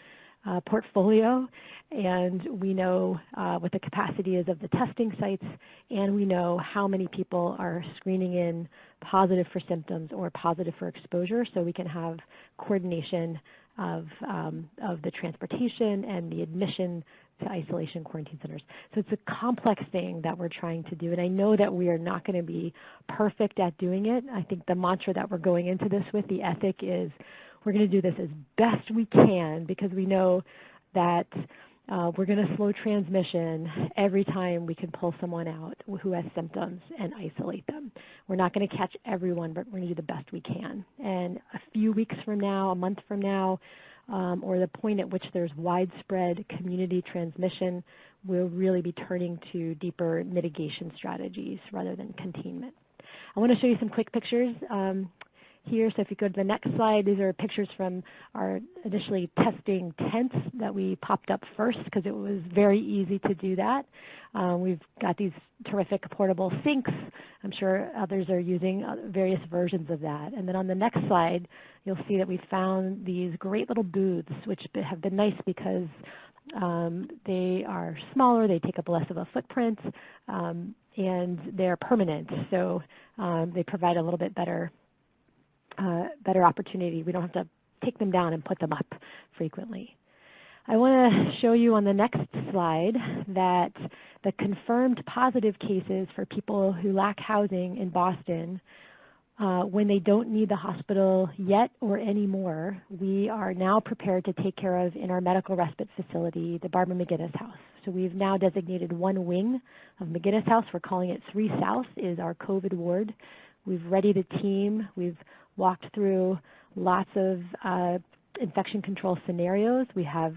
portfolio, and we know what the capacity is of the testing sites, and we know how many people are screening in positive for symptoms or positive for exposure, so we can have coordination of the transportation and the admission to isolation quarantine centers. So it's a complex thing that we're trying to do, and I know that we are not going to be perfect at doing it. I think the mantra that we're going into this with, the ethic, is we're going to do this as best we can because we know that we're going to slow transmission every time we can pull someone out who has symptoms and isolate them. We're not going to catch everyone, but we're going to do the best we can. And a few weeks from now, a month from now, or the point at which there's widespread community transmission, we'll really be turning to deeper mitigation strategies rather than containment. I want to show you some quick pictures here. So if you go to the next slide, these are pictures from our initially testing tents that we popped up first because it was very easy to do that. We've got these terrific portable sinks. I'm sure others are using various versions of that. And then on the next slide, you'll see that we found these great little booths, which have been nice because they are smaller, they take up less of a footprint, and they're permanent. So they provide a little bit better opportunity. We don't have to take them down and put them up frequently. I want to show you on the next slide that the confirmed positive cases for people who lack housing in Boston When they don't need the hospital yet or anymore, we are now prepared to take care of in our medical respite facility, the Barbara McGinnis House. So we've now designated one wing of McGinnis House. We're calling it 3 South, is our COVID ward. We've readied a team. We've walked through lots of infection control scenarios. We have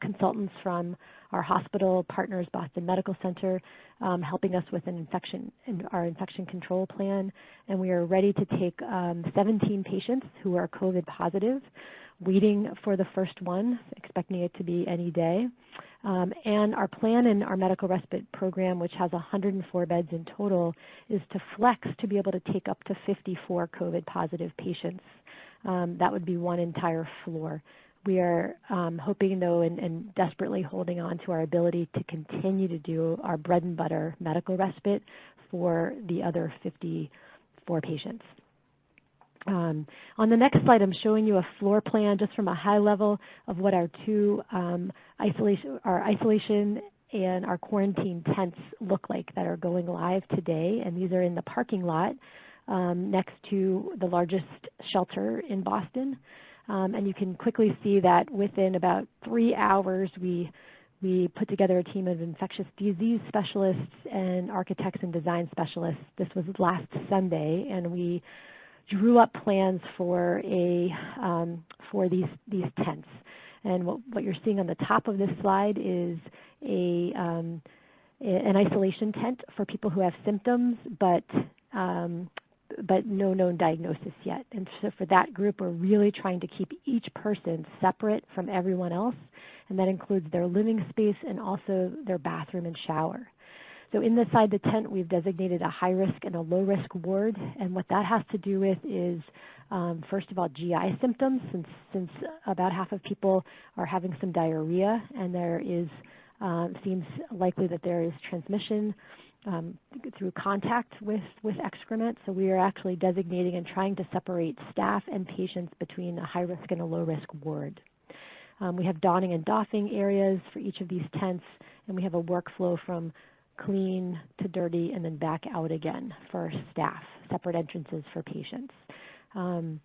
consultants from our hospital partners, Boston Medical Center, helping us with our infection control plan. And we are ready to take 17 patients who are COVID positive, waiting for the first one, expecting it to be any day. And our plan in our medical respite program, which has 104 beds in total, is to flex to be able to take up to 54 COVID positive patients. That would be one entire floor. We are hoping, though, and desperately holding on to our ability to continue to do our bread and butter medical respite for the other 54 patients. On the next slide, I'm showing you a floor plan just from a high level of what our two isolation and our quarantine tents look like that are going live today. And these are in the parking lot next to the largest shelter in Boston. And you can quickly see that within about 3 hours, we put together a team of infectious disease specialists and architects and design specialists. This was last Sunday, and we drew up plans for these tents. And what you're seeing on the top of this slide is an isolation tent for people who have symptoms, but no known diagnosis yet. And so for that group, we're really trying to keep each person separate from everyone else, and that includes their living space and also their bathroom and shower. So inside the tent, we've designated a high-risk and a low-risk ward, and what that has to do with is, first of all, GI symptoms, since about half of people are having some diarrhea, and there seems likely that there is transmission through contact with excrement. So we are actually designating and trying to separate staff and patients between a high-risk and a low-risk ward. We have donning and doffing areas for each of these tents, and we have a workflow from clean to dirty and then back out again for staff, separate entrances for patients. And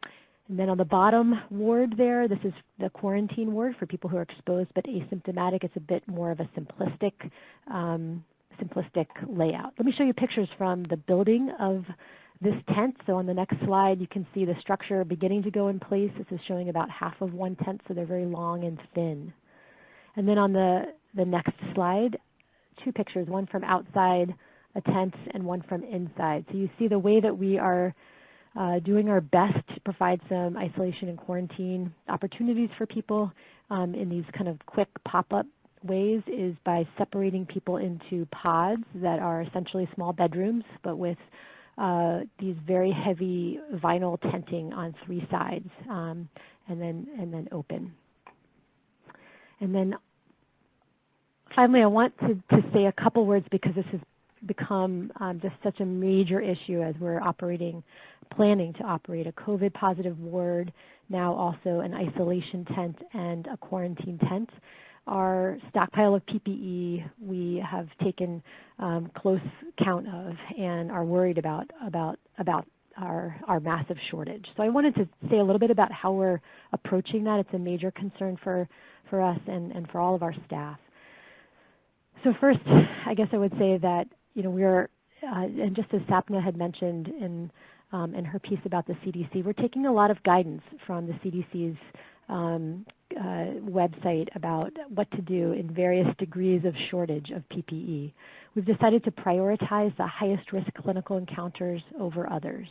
then on the bottom ward there, this is the quarantine ward for people who are exposed but asymptomatic. It's a bit more of a simplistic layout. Let me show you pictures from the building of this tent. So on the next slide, you can see the structure beginning to go in place. This is showing about half of one tent, so they're very long and thin. And then on the next slide, 2 pictures, one from outside a tent and one from inside. So you see the way that we are doing our best to provide some isolation and quarantine opportunities for people in these kind of quick pop-up ways is by separating people into pods that are essentially small bedrooms, but with these very heavy vinyl tenting on 3 sides, and then open. And then finally, I want to say a couple words because this has become just such a major issue as we're planning to operate a COVID positive ward, now also an isolation tent and a quarantine tent. Our stockpile of PPE we have taken close count of and are worried about our massive shortage. So I wanted to say a little bit about how we're approaching that. It's a major concern for us and for all of our staff. So first, I guess I would say that, we're, and just as Sapna had mentioned in her piece about the CDC, we're taking a lot of guidance from the CDC's website about what to do in various degrees of shortage of PPE. We've decided to prioritize the highest risk clinical encounters over others.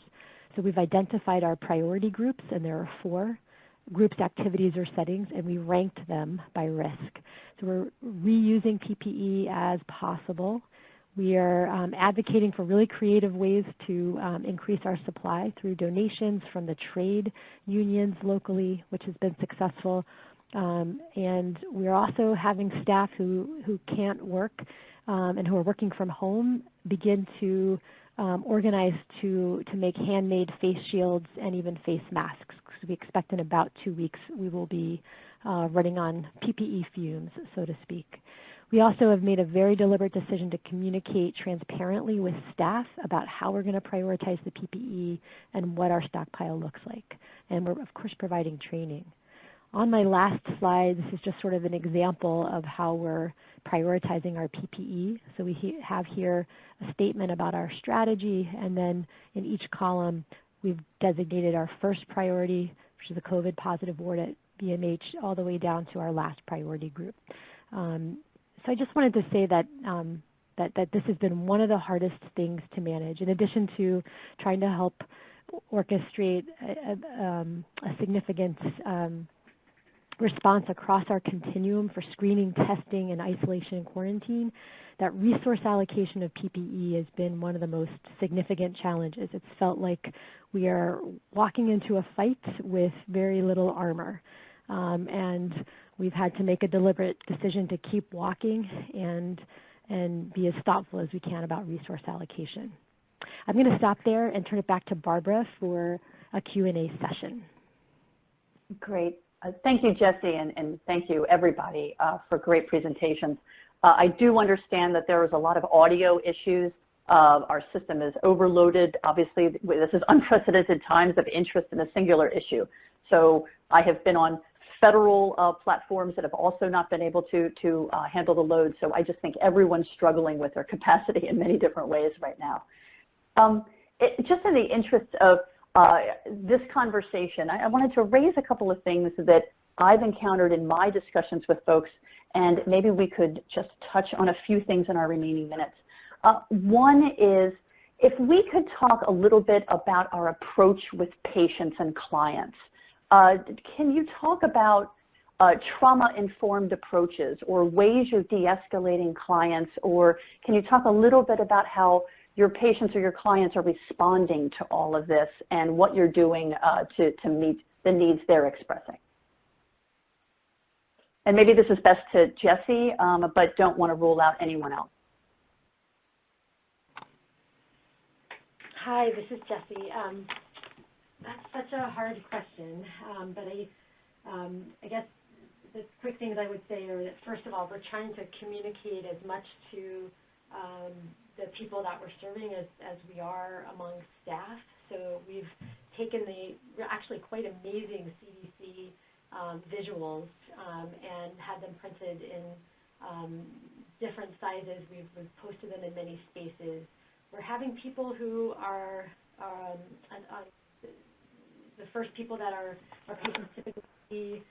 So we've identified our priority groups, and there are 4 groups, activities, or settings, and we ranked them by risk. So we're reusing PPE as possible. We are advocating for really creative ways to increase our supply through donations from the trade unions locally, which has been successful. And we're also having staff who can't work and who are working from home begin to organize to make handmade face shields and even face masks. So we expect in about 2 weeks we will be running on PPE fumes, so to speak. We also have made a very deliberate decision to communicate transparently with staff about how we're going to prioritize the PPE and what our stockpile looks like. And we're, of course, providing training. On my last slide, this is just sort of an example of how we're prioritizing our PPE. So we have here a statement about our strategy, and then in each column, we've designated our first priority, which is the COVID positive ward at BMH, all the way down to our last priority group. So I just wanted to say that, that this has been one of the hardest things to manage, in addition to trying to help orchestrate a significant response across our continuum for screening, testing, and isolation and quarantine. That resource allocation of PPE has been one of the most significant challenges. It's felt like we are walking into a fight with very little armor. And we've had to make a deliberate decision to keep walking and be as thoughtful as we can about resource allocation. I'm going to stop there and turn it back to Barbara for a Q&A session. Great. Thank you, Jessie, and thank you, everybody, for great presentations. I do understand that there is a lot of audio issues. Our system is overloaded. Obviously, this is unprecedented times of interest in a singular issue. So I have been on federal platforms that have also not been able to handle the load. So I just think everyone's struggling with their capacity in many different ways right now. Just in the interest of this conversation, I wanted to raise a couple of things that I've encountered in my discussions with folks, and maybe we could just touch on a few things in our remaining minutes. One is, if we could talk a little bit about our approach with patients and clients. Can you talk about trauma-informed approaches or ways you're de-escalating clients, or can you talk a little bit about how your patients or your clients are responding to all of this and what you're doing to meet the needs they're expressing? And maybe this is best to Jessie, but don't want to rule out anyone else. Hi, this is Jessie. That's such a hard question, but I guess the quick things I would say are that, first of all, we're trying to communicate as much to the people that we're serving as we are among staff. So we've taken the actually quite amazing CDC visuals and had them printed in different sizes. We've posted them in many spaces. We're having people who are the first people that our patients typically see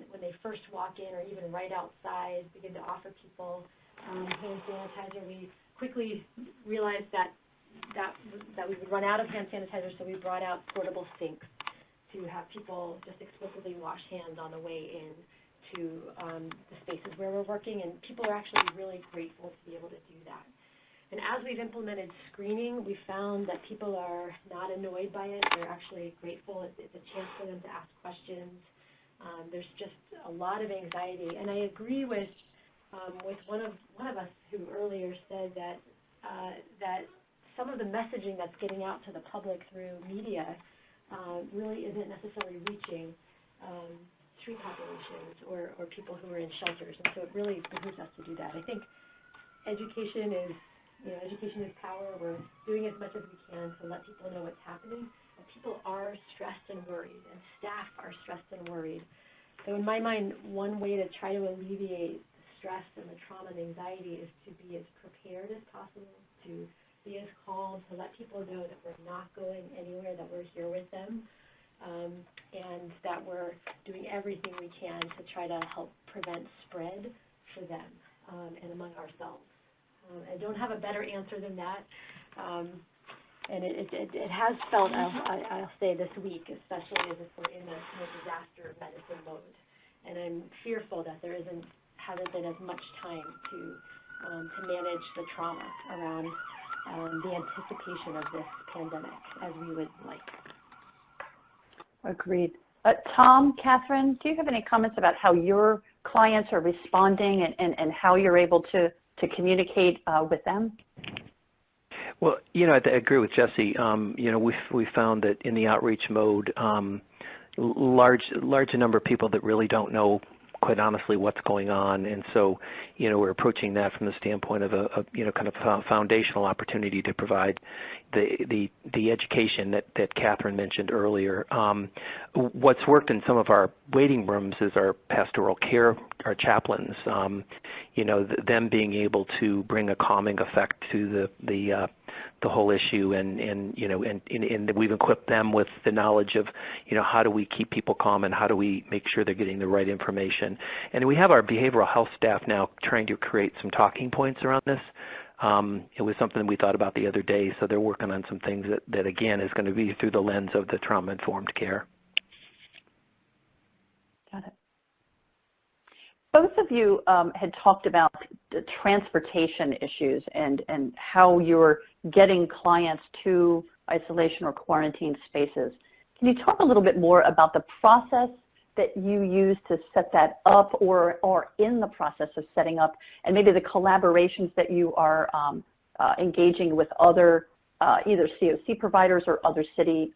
when they first walk in, or even right outside, begin to offer people hand sanitizer. We quickly realized that we would run out of hand sanitizer, so we brought out portable sinks to have people just explicitly wash hands on the way in to the spaces where we're working, and people are actually really grateful to be able to do that. And as we've implemented screening, we found that people are not annoyed by it. They're actually grateful. It's a chance for them to ask questions. There's just a lot of anxiety. And I agree with one of us who earlier said that some of the messaging that's getting out to the public through media really isn't necessarily reaching street populations or people who are in shelters. And so it really behooves us to do that. I think education is power. We're doing as much as we can to let people know what's happening. And people are stressed and worried, and staff are stressed and worried. So in my mind, one way to try to alleviate the stress and the trauma and anxiety is to be as prepared as possible, to be as calm, to let people know that we're not going anywhere, that we're here with them, and that we're doing everything we can to try to help prevent spread for them and among ourselves. I don't have a better answer than that, and it has felt, I'll say this week, especially as if we're in a disaster medicine mode, and I'm fearful that there hasn't been as much time to manage the trauma around the anticipation of this pandemic as we would like. Agreed. Tom, Catherine, do you have any comments about how your clients are responding and how you're able to communicate with them? Well, I agree with Jessie. We found that in the outreach mode, large number of people that really don't know quite honestly, what's going on. And so, we're approaching that from the standpoint of a kind of foundational opportunity to provide the education that Catherine mentioned earlier. What's worked in some of our waiting rooms is our pastoral care, our chaplains, them being able to bring a calming effect to the whole issue, and we've equipped them with the knowledge of, how do we keep people calm and how do we make sure they're getting the right information. And we have our behavioral health staff now trying to create some talking points around this. It was something we thought about the other day, so they're working on some things that again, is going to be through the lens of the trauma-informed care. Got it. Both of you had talked about the transportation issues and how you're getting clients to isolation or quarantine spaces. Can you talk a little bit more about the process that you use to set that up, or in the process of setting up, and maybe the collaborations that you are engaging with other either COC providers or other city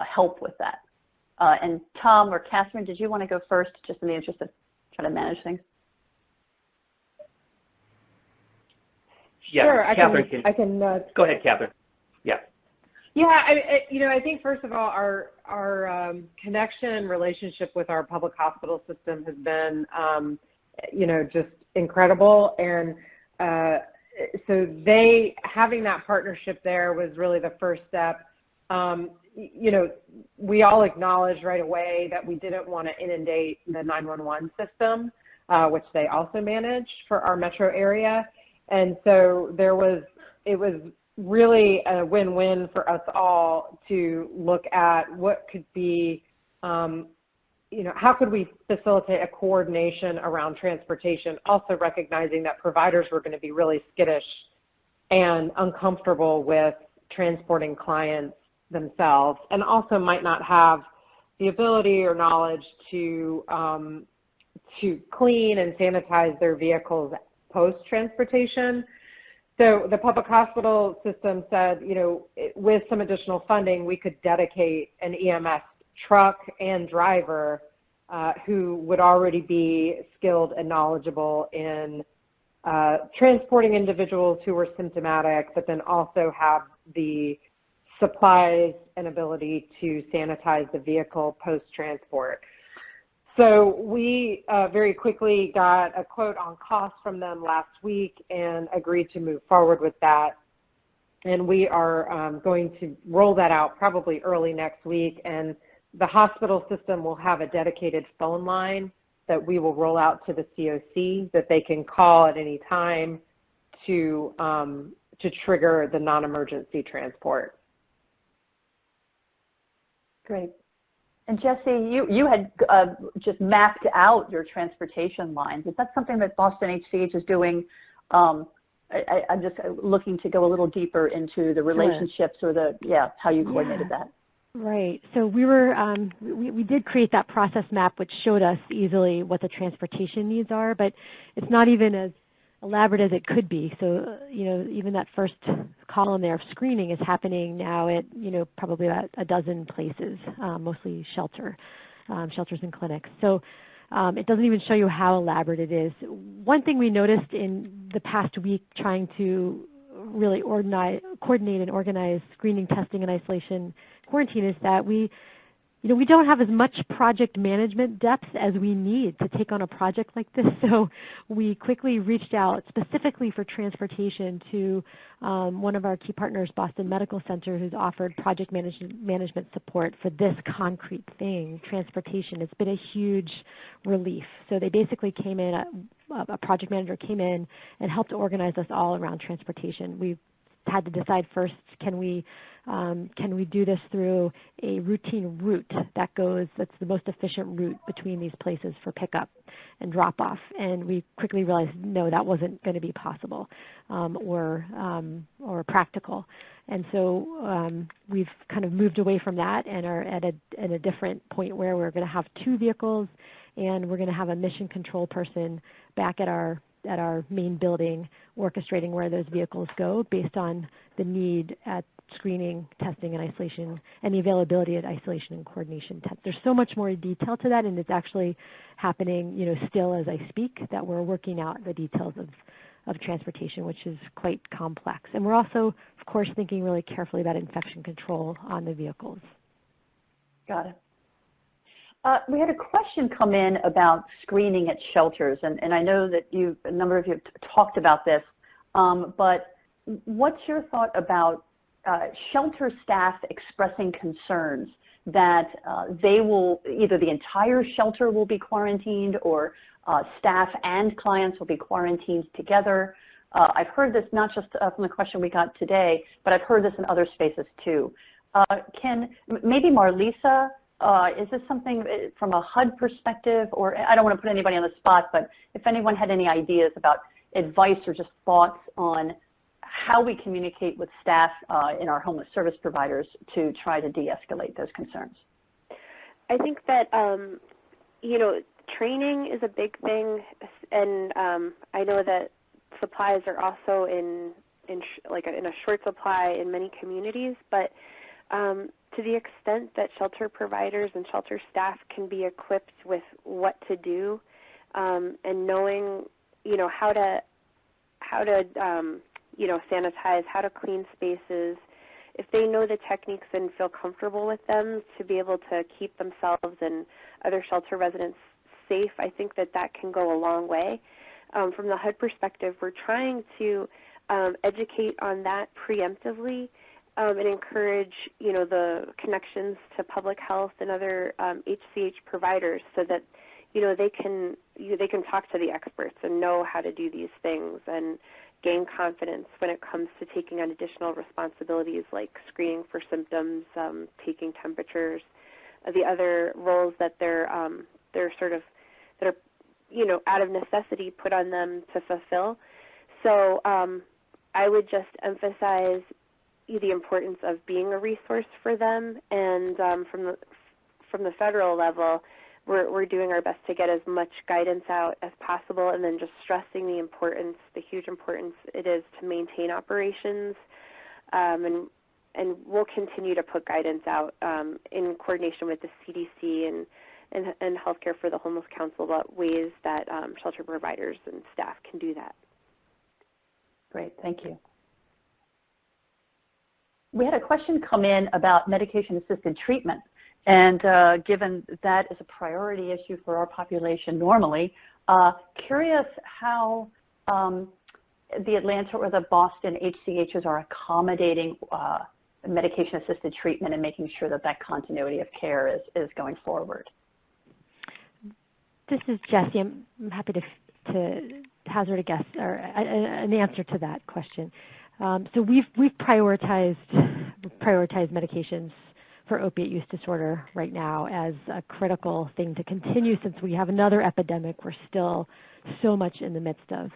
help with that? And Tom or Catherine, did you want to go first, just in the interest of trying to manage things? Yeah, Sure, Catherine I can go ahead, Catherine. Yeah. Yeah, I think first of all, our connection and relationship with our public hospital system has been, just incredible. And so having that partnership there was really the first step. We all acknowledged right away that we didn't want to inundate the 911 system, which they also manage for our metro area. And so it was really a win-win for us all to look at what could be, how could we facilitate a coordination around transportation, also recognizing that providers were going to be really skittish and uncomfortable with transporting clients themselves, and also might not have the ability or knowledge to clean and sanitize their vehicles post-transportation. So the public hospital system said, with some additional funding, we could dedicate an EMS truck and driver who would already be skilled and knowledgeable in transporting individuals who were symptomatic, but then also have the supplies and ability to sanitize the vehicle post-transport. So we very quickly got a quote on cost from them last week and agreed to move forward with that. And we are going to roll that out probably early next week. And the hospital system will have a dedicated phone line that we will roll out to the COC that they can call at any time to trigger the non-emergency transport. Great. And Jessie, you had just mapped out your transportation lines. Is that something that Boston HCH is doing? I'm just looking to go a little deeper into the relationships or how you coordinated that. Right. So we were we did create that process map, which showed us easily what the transportation needs are, but it's not even as elaborate as it could be. So, even that first column there of screening is happening now at, probably about a dozen places, mostly shelters and clinics. So it doesn't even show you how elaborate it is. One thing we noticed in the past week trying to really coordinate and organize screening, testing, and isolation quarantine is that we don't have as much project management depth as we need to take on a project like this. So we quickly reached out specifically for transportation to one of our key partners, Boston Medical Center, who's offered project management support for this concrete thing, transportation. It's been a huge relief. So they basically came in, a project manager came in and helped organize us all around transportation. We had to decide first, can we do this through a routine route that's the most efficient route between these places for pickup and drop off? And we quickly realized, no, that wasn't going to be possible or practical. And so we've kind of moved away from that and are at a different point where we're going to have 2 vehicles, and we're going to have a mission control person back at our main building orchestrating where those vehicles go based on the need screening, testing, and isolation, and the availability of isolation and coordination tests. There's so much more detail to that, and it's actually happening, still as I speak, that we're working out the details of transportation, which is quite complex. And we're also, of course, thinking really carefully about infection control on the vehicles. Got it. We had a question come in about screening at shelters, and I know that a number of you have talked about this, but what's your thought about shelter staff expressing concerns that they will, either the entire shelter will be quarantined or staff and clients will be quarantined together? I've heard this not just from the question we got today, but I've heard this in other spaces too. Maybe Marlisa, is this something from a HUD perspective, or I don't want to put anybody on the spot, but if anyone had any ideas about advice or just thoughts on how we communicate with staff in our homeless service providers to try to de-escalate those concerns. I think that, training is a big thing, and I know that supplies are also in a short supply in many communities, but to the extent that shelter providers and shelter staff can be equipped with what to do and knowing, how to sanitize, how to clean spaces, if they know the techniques and feel comfortable with them to be able to keep themselves and other shelter residents safe, I think that can go a long way. From the HUD perspective, we're trying to educate on that preemptively and encourage, the connections to public health and other HCH providers so that, they can talk to the experts and know how to do these things and gain confidence when it comes to taking on additional responsibilities like screening for symptoms, taking temperatures, the other roles that they're out of necessity put on them to fulfill. So I would just emphasize the importance of being a resource for them, and from the federal level, we're doing our best to get as much guidance out as possible, and then just stressing the huge importance it is to maintain operations, and we'll continue to put guidance out in coordination with the CDC and Healthcare for the Homeless Council about ways that shelter providers and staff can do that. Great, thank you. We had a question come in about medication-assisted treatment, and given that is a priority issue for our population normally, curious how the Atlanta or the Boston HCHs are accommodating medication-assisted treatment and making sure that continuity of care is going forward. This is Jessie. I'm happy to hazard a guess or an answer to that question. So we've prioritized medications for opiate use disorder right now as a critical thing to continue since we have another epidemic we're still so much in the midst of.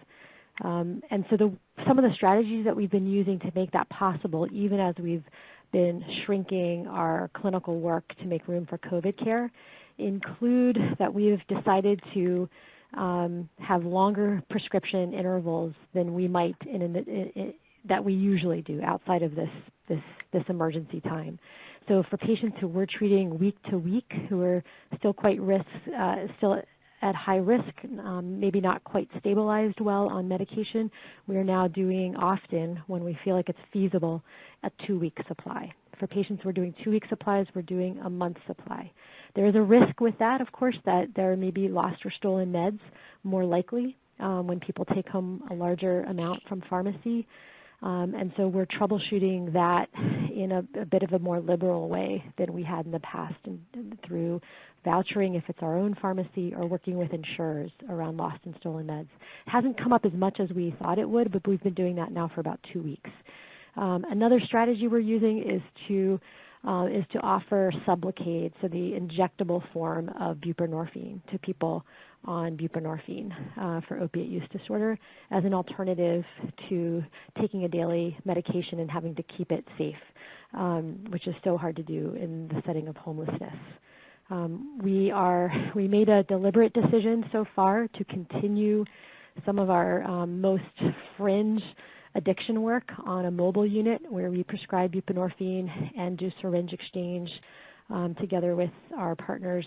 And so some of the strategies that we've been using to make that possible, even as we've been shrinking our clinical work to make room for COVID care, include that we've decided to have longer prescription intervals than we might that we usually do outside of this emergency time. So for patients who we're treating week to week, who are still still at high risk, maybe not quite stabilized well on medication, we are now doing often, when we feel like it's feasible, a 2-week supply. For patients who are doing 2-week supplies, we're doing a month supply. There is a risk with that, of course, that there may be lost or stolen meds, more likely, when people take home a larger amount from pharmacy. And so we're troubleshooting that in a bit of a more liberal way than we had in the past, and through vouchering if it's our own pharmacy or working with insurers around lost and stolen meds. It hasn't come up as much as we thought it would, but we've been doing that now for about 2 weeks. Another strategy we're using is to offer Sublocade, so the injectable form of buprenorphine, to people on buprenorphine for opiate use disorder as an alternative to taking a daily medication and having to keep it safe, which is so hard to do in the setting of homelessness. We made a deliberate decision so far to continue some of our most fringe addiction work on a mobile unit where we prescribe buprenorphine and do syringe exchange together with our partners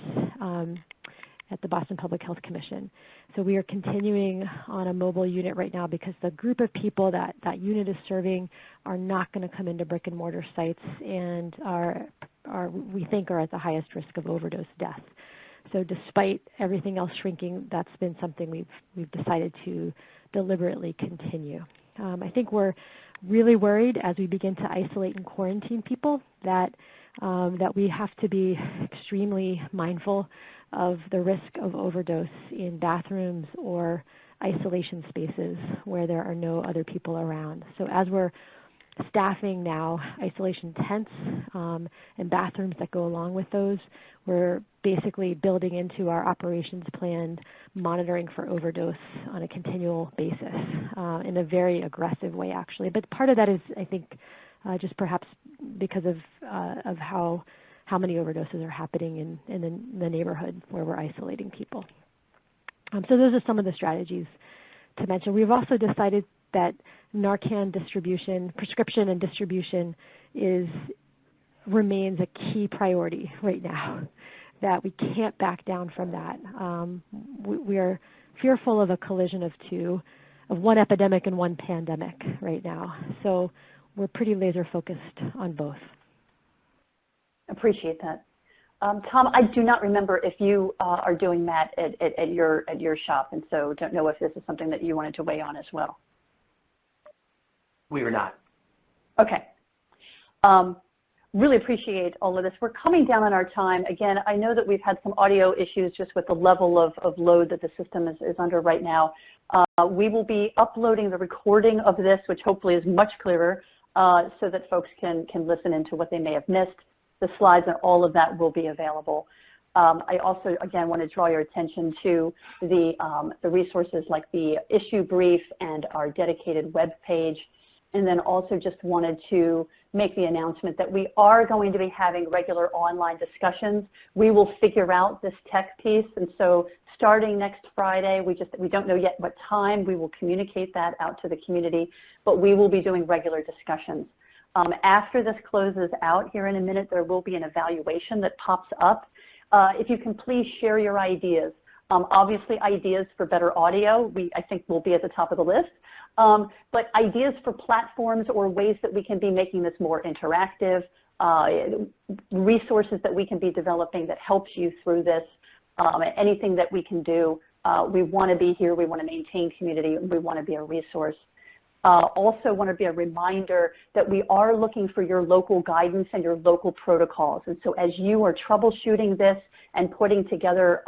at the Boston Public Health Commission. So we are continuing on a mobile unit right now because the group of people that that unit is serving are not going to come into brick and mortar sites and we think are at the highest risk of overdose death. So despite everything else shrinking, that's been something we've decided to deliberately continue. I think we're really worried as we begin to isolate and quarantine people that we have to be extremely mindful of the risk of overdose in bathrooms or isolation spaces where there are no other people around. So as we're staffing now isolation tents and bathrooms that go along with those, we're basically building into our operations plan monitoring for overdose on a continual basis in a very aggressive way, actually. But part of that is, I think, just perhaps because of how many overdoses are happening in the neighborhood where we're isolating people. So those are some of the strategies to mention. We've also decided that Narcan distribution, prescription and distribution remains a key priority right now, that we can't back down from that. We are fearful of a collision of one epidemic and one pandemic right now. So we're pretty laser focused on both. Appreciate that. Tom, I do not remember if you are doing that at your shop, and so don't know if this is something that you wanted to weigh on as well. We are not. Okay. Really appreciate all of this. We're coming down on our time. Again, I know that we've had some audio issues just with the level of load that the system is under right now. We will be uploading the recording of this, which hopefully is much clearer, so that folks can listen into what they may have missed. The slides and all of that will be available. I also, again, want to draw your attention to the resources like the issue brief and our dedicated web page. And then also just wanted to make the announcement that we are going to be having regular online discussions. We will figure out this tech piece, and so starting next Friday, we don't know yet what time, we will communicate that out to the community, but we will be doing regular discussions. After this closes out here in a minute, there will be an evaluation that pops up. If you can please share your ideas. Obviously, ideas for better audio, I think will be at the top of the list. But ideas for platforms or ways that we can be making this more interactive, resources that we can be developing that helps you through this, anything that we can do. We want to be here, we want to maintain community, we want to be a resource. Also want to be a reminder that we are looking for your local guidance and your local protocols. And so as you are troubleshooting this and putting together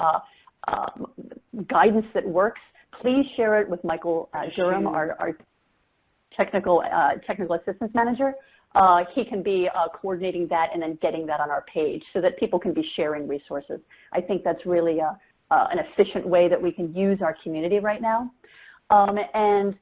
guidance that works, please share it with Michael Durham, our technical assistance manager. He can be coordinating that and then getting that on our page so that people can be sharing resources. I think that's really an efficient way that we can use our community right now. And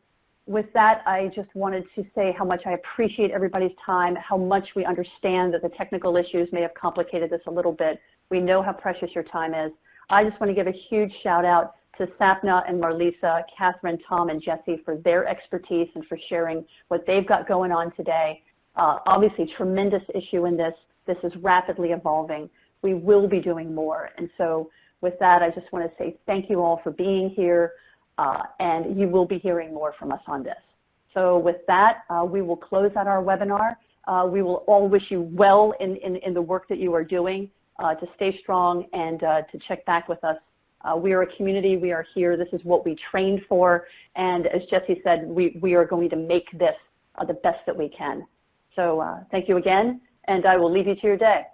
with that, I just wanted to say how much I appreciate everybody's time, how much we understand that the technical issues may have complicated this a little bit. We know how precious your time is. I just want to give a huge shout out to Sapna and Marlisa, Catherine, Tom, and Jessie for their expertise and for sharing what they've got going on today. Obviously, tremendous issue in this. This is rapidly evolving. We will be doing more. And so with that, I just want to say thank you all for being here, and you will be hearing more from us on this. So with that, we will close out our webinar. We will all wish you well in the work that you are doing, to stay strong and to check back with us. We are a community. We are here. This is what we trained for. And as Jessie said, we are going to make this the best that we can. So thank you again, and I will leave you to your day.